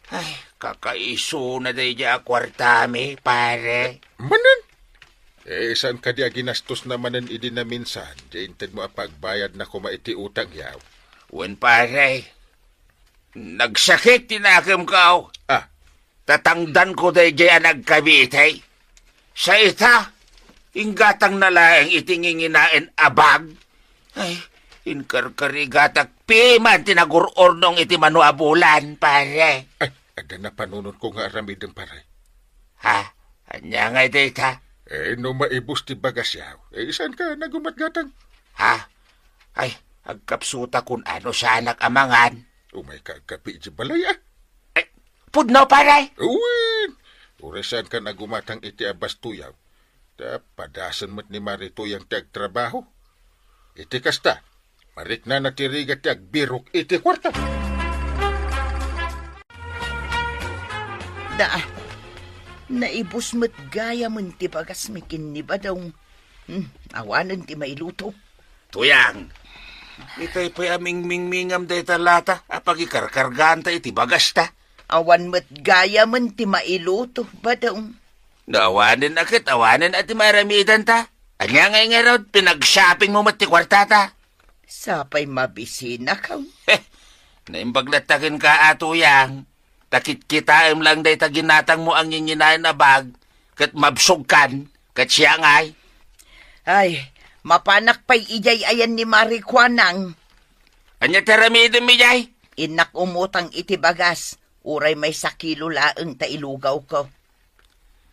Ay, kakaiso na day di akwartami, pare. Manan? Saan ka di ginastos na manan idi na minsan? Di inted mo apagbayad na kumaiti utang yaw. Wen, pare. Nagsakit tinakam ka. Tatangdan ko day jaya nagkabitay. Sa ita, inggatang nalaang itinginginain abag. Ay, inkarkarigatak piman tinagurornong iti manuabulan, pare. Ay, ada na panunod ko nga aramidin, pare. Ha? Anya nga iti ta? No maibus ti bagas yaw. Saan ka nagumatgatang? Ha? Ay, agkapsuta kun ano sa anak amangan. Umay kagapi di balay, Pudno, pare? Uwin! Urasan ka nagumatang iti abas tuyaw. Padasan mo't ni Marituyang ti agtrabaho. Iti kasta, marik na natirigat ti agbirok iti kwarta. Naibus mo't gaya mo ti bagas mikin ni ba daw. Awanan ti mailuto. Tuyang, itay pa'y aming mingmingam day talata, apag ikarkargaan ta iti bagas ta. Awan mo't gaya man ti mailuto ba daw? Naawanin akit, awanin at ti maramidan ta. Anya nga raw, pinag-shopping mo mati kwarta ta. Sapay mabisina ka. Naimbaglatakin ka atuyang. Takit kitaim lang day taginatang mo ang yinginain na bag. Kat mabsugkan, kat siya ngay. Ay, mapanak pa'y ijay ayan ni Marikwanang. Anya taramidin mi jay? Inak umutang iti bagas. Uray may sakilo laeng ta ilugaw ko.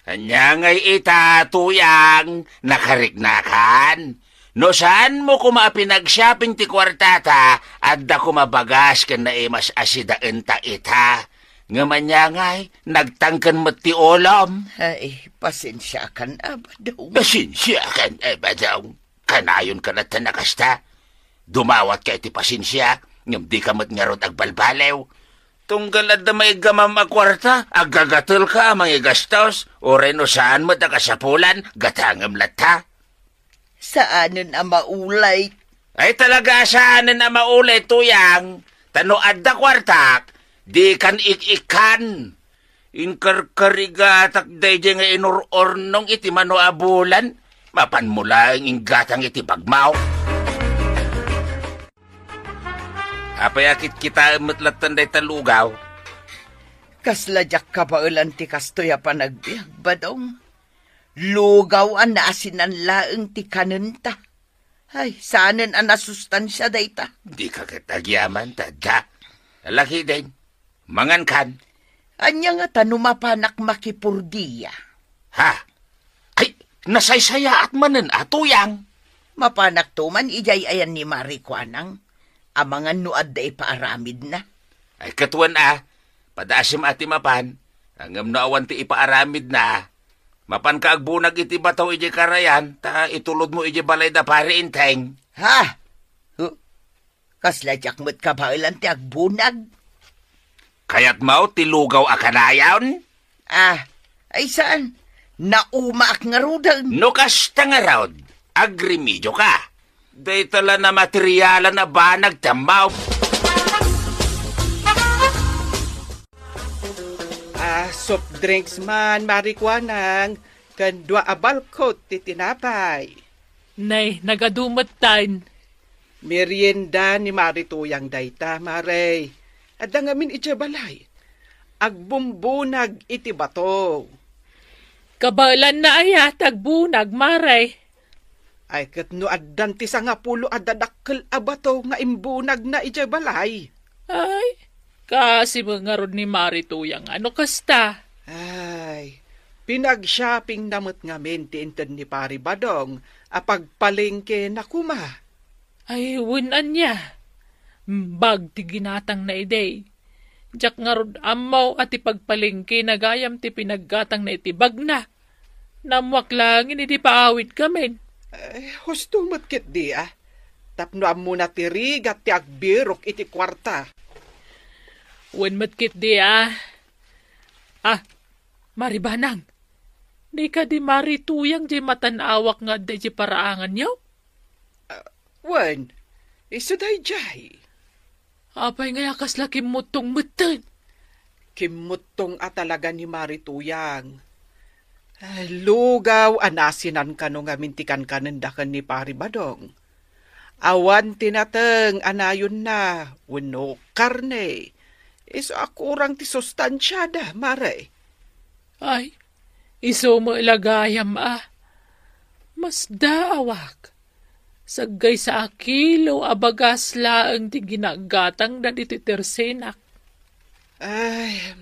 Anya ngay itatuyang nakarignakan. No saan mo kumapinag-shopping ti kwartata at da kumabagas kan na imas asidaan ta ita. Ngamanya ngay, nagtangkan mo ti olam. Ay, pasensya kan abadaw. Pasensya kan abadaw. Kanayon ka na tanakasta. Dumawat ka iti pasensya. Ngam di ka mat nga rod agbalbalew. Tunggal at na may gamam akwarta, agagatul ka mga gastos, o reno saan mo da kasapulan, gatangam lata. Saanin ang maulay? Ay talaga saanin ang maulay, tuyang. Tano at da kwartak, di kan ikikan. Inkarkarigatak day nga inurornong iti manuabulan, mapanmula ang inggatang iti pagmaw. Apayakit kita matlatan day talugaw. Kasladyak ka ba ulan ti kastoya pa nagbiag ba daw? Lugaw ang naasinan laeng ti kanenta. Ay, saanin ang nasustansya day ta? Di ka katagyaman, tada. Laki din. Mangan kan. Anya nga tanumapanak makipurdiya. Ha? Ay, nasaysaya at manen atuyang. Mapanak tuman ijay ayan ni Marikwanang. Amangan nuad da ipaaramid na. Ay katuan padasim ati mapan, hangam na awan ti ipaaramid na, Mapan ka agbunag iti bataw iji karayan, ta itulod mo iji balay da pari inteng. Ha? Kasla jak mo't kabailan ti agbunag? Kayat mao tilugaw akanayon? Ay saan? Naumaak nga rudan. No kasta nga raod, agremidyo ka. Day tala na materialan na ba nagtamaw? Soft drinks man, marikwanang, kan dua abalkot ti tinapay. Nay, nagadumot tan. Merienda ni Marituyang dayta, Maray. At ngamin iti balay. Agbumbunag iti bato. Kabalan na ayat agbunag, Maray. Ay kat no addan ti sangapulo adadakkel abato nga imbunag na iti balay. Ay, kasi mga rod ni Marituyang ano kasta? Ay, pinag-shopping namot ngamin ti inted ni Pari Badong apagpalengke na kuma. Ay, winan niya. Bag ti ginatang na iday. Diyak nga rod amaw at ipagpalengke na gayam ti pinaggatang na itibag na. Namuak langin iti paawit kamin. Ay, husto matkit di Tapno muna ti rigat ti agbirok iti kwarta. Wen matkit di Maribanang, di ka di Marituyang di matanawak nga di paraangan niyo? Wen, iso day jay. Apay nga yakas la kimutong mutan. Kimutong talaga ni Marituyang. Lugaw anasinan ka no nga mintikan kanendakan ni Pari Badong. Awan tinateng anayon na, wano karne. Iso akurang ti sustansyada, Maray. Ay, iso mo ilagayam Mas daawak. Sagay sa akilo abagas laang ti ginagatang na dito tersenak. Ay,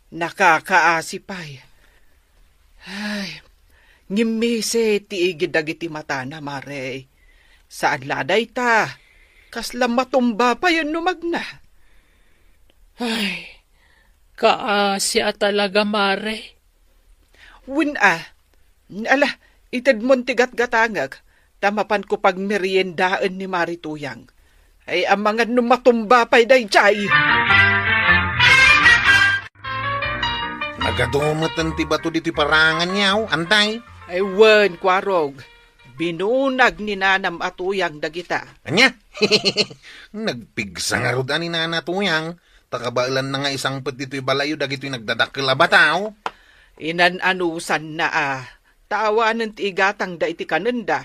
nakakaasipay. Ay, ngimise ti igidagiti mata na, Maray. Saan laday ta? Kasla matumba pa yun numagna. Ay, kaasya talaga, Mare. Win ala, itad mon tigat-gatangag, tamapan ko pag meriendaan ni Marituyang. Ay, ang mga numatumba pa'y day chay. Nagadumot ang tibato dito parangan niyaw, antay. Ay, wen, kwarog. Binunag ni Nanam Atuyang dagita. Anya? Nagpigsa nga roda ni Nana Tuyang. Takabailan na nga isang pet dito'y balayo dagito'y nagdadakil bataw. Inananusan na Tawanan ti igatang da iti kanenda.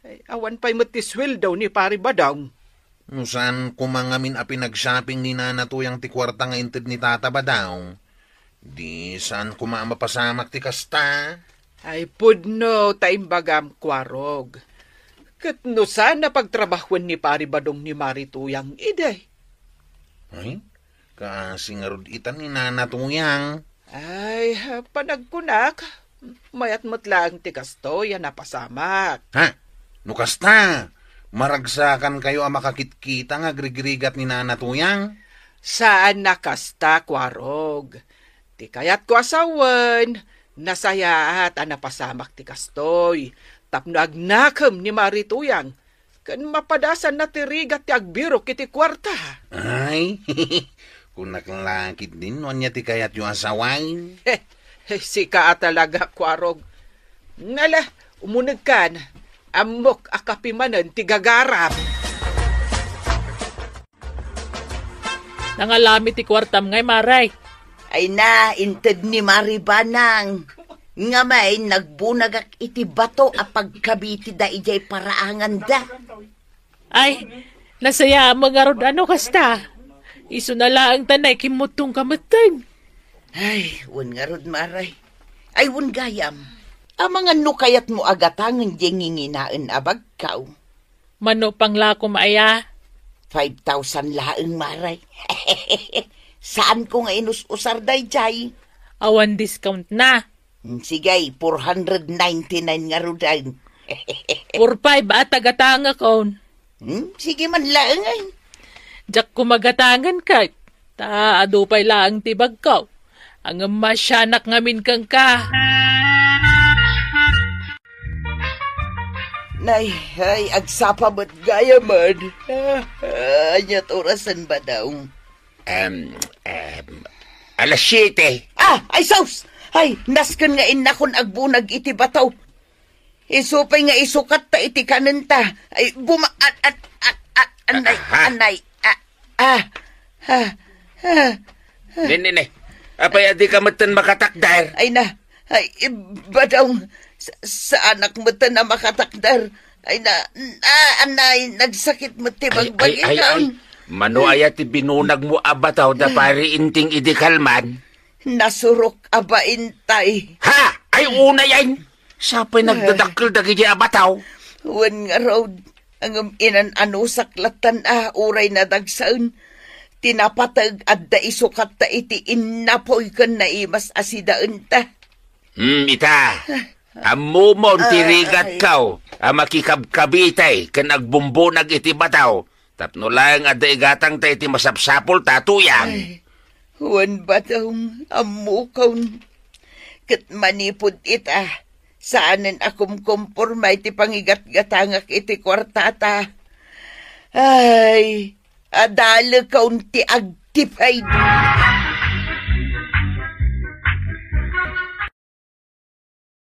Ay, awan pa'y matiswil daw ni Pari Badong. Saan kumangamin a pinag-shopping ni Nana Tuyang ti kwarta nga inted ni Tata Badaw? Di saan kumamapasamak ti kasta? Ay, pudno taimbagam kwarog. Katno sana pagtrabahuan ni Pari Badong ni Marituyang iday. Ay, kasi nga rod itan ni Nana Tuyang. Ay, panagkunak. Mayat matlang ti kasto yan napasamak. Ha? No kasta, maragsakan kayo ang makakitkita nga grigrigat ni Nana Tuyang? Saan nakasta, kwarog? Ti kayat ko asawan, nasayaat ang napasamak ti kastoy. Tapno agnakam ni Marituyang, kan mapadasan na ti rigat ti agbirok iti kwarta. Ay, kung nakalakit din, wanya ti kayat yung asawain. Sika talaga, kwarog. Ngala, umunag kan, amok akapimanan ti gagarap. Nangalami ti kwartam ngay, Maray. Ay na, inted ni Maribanang. Nga may nagbunagak iti bato apagkabiti da ijay paraangan da. Ay, nasaya mga rod ano kasta. Iso na lang tanay kimutong kamatang. Ay, wun nga rod, Maray. Ay, wun gayam. Ang mga nukayat mo agatangan di nginginaan abagkaw. Mano pang lako maaya? 5,000 laeng, Maray. Saan ko nga inus-usar day, Jay? Awan discount na. Sige, 499 nga rodan. 4-5 at tagatanga kon. Sige man laeng ay. Diyak kumagatangan ka. Ta adupay laang tibag ka. Ang masyanak ngamin kang ka. Nay, ay, agsapa mo't gaya man. Anyat orasan ba daw? Alas 7. Ay, saus! Ay, naskan nga inakon agbunag iti bataw. Isupay nga isukat ta iti kanenta. Ay, anay. Nene, apay adi ka matan makatakdar. Ay na, ay, iba daw sa anak mo ta na makatakdar. Ay na, anay, nagsakit mo tibang bagitan. Mano ayat binunag mo abataw da pari inting idikalman. Nasurok aba intay. Ha! Ay una yan! Sapay nagdadakil dagi di abataw. Wan nga road, ang inan saklatan uray na dagsaan. Tinapatag at da isukat ta iti inapoy kan na imas asidaan ta. Ita. Amumon tirigat kaw. Makikabkabitay kan agbumbunag iti bataw. Tapno lang at daigatang ta iti masapsapol tatuyang. Wan batang amukaw. Kat manipod ita. Saanan akum kumporma iti pangigat-gatangak iti kwartata. Ay, adala kaunti agtipay.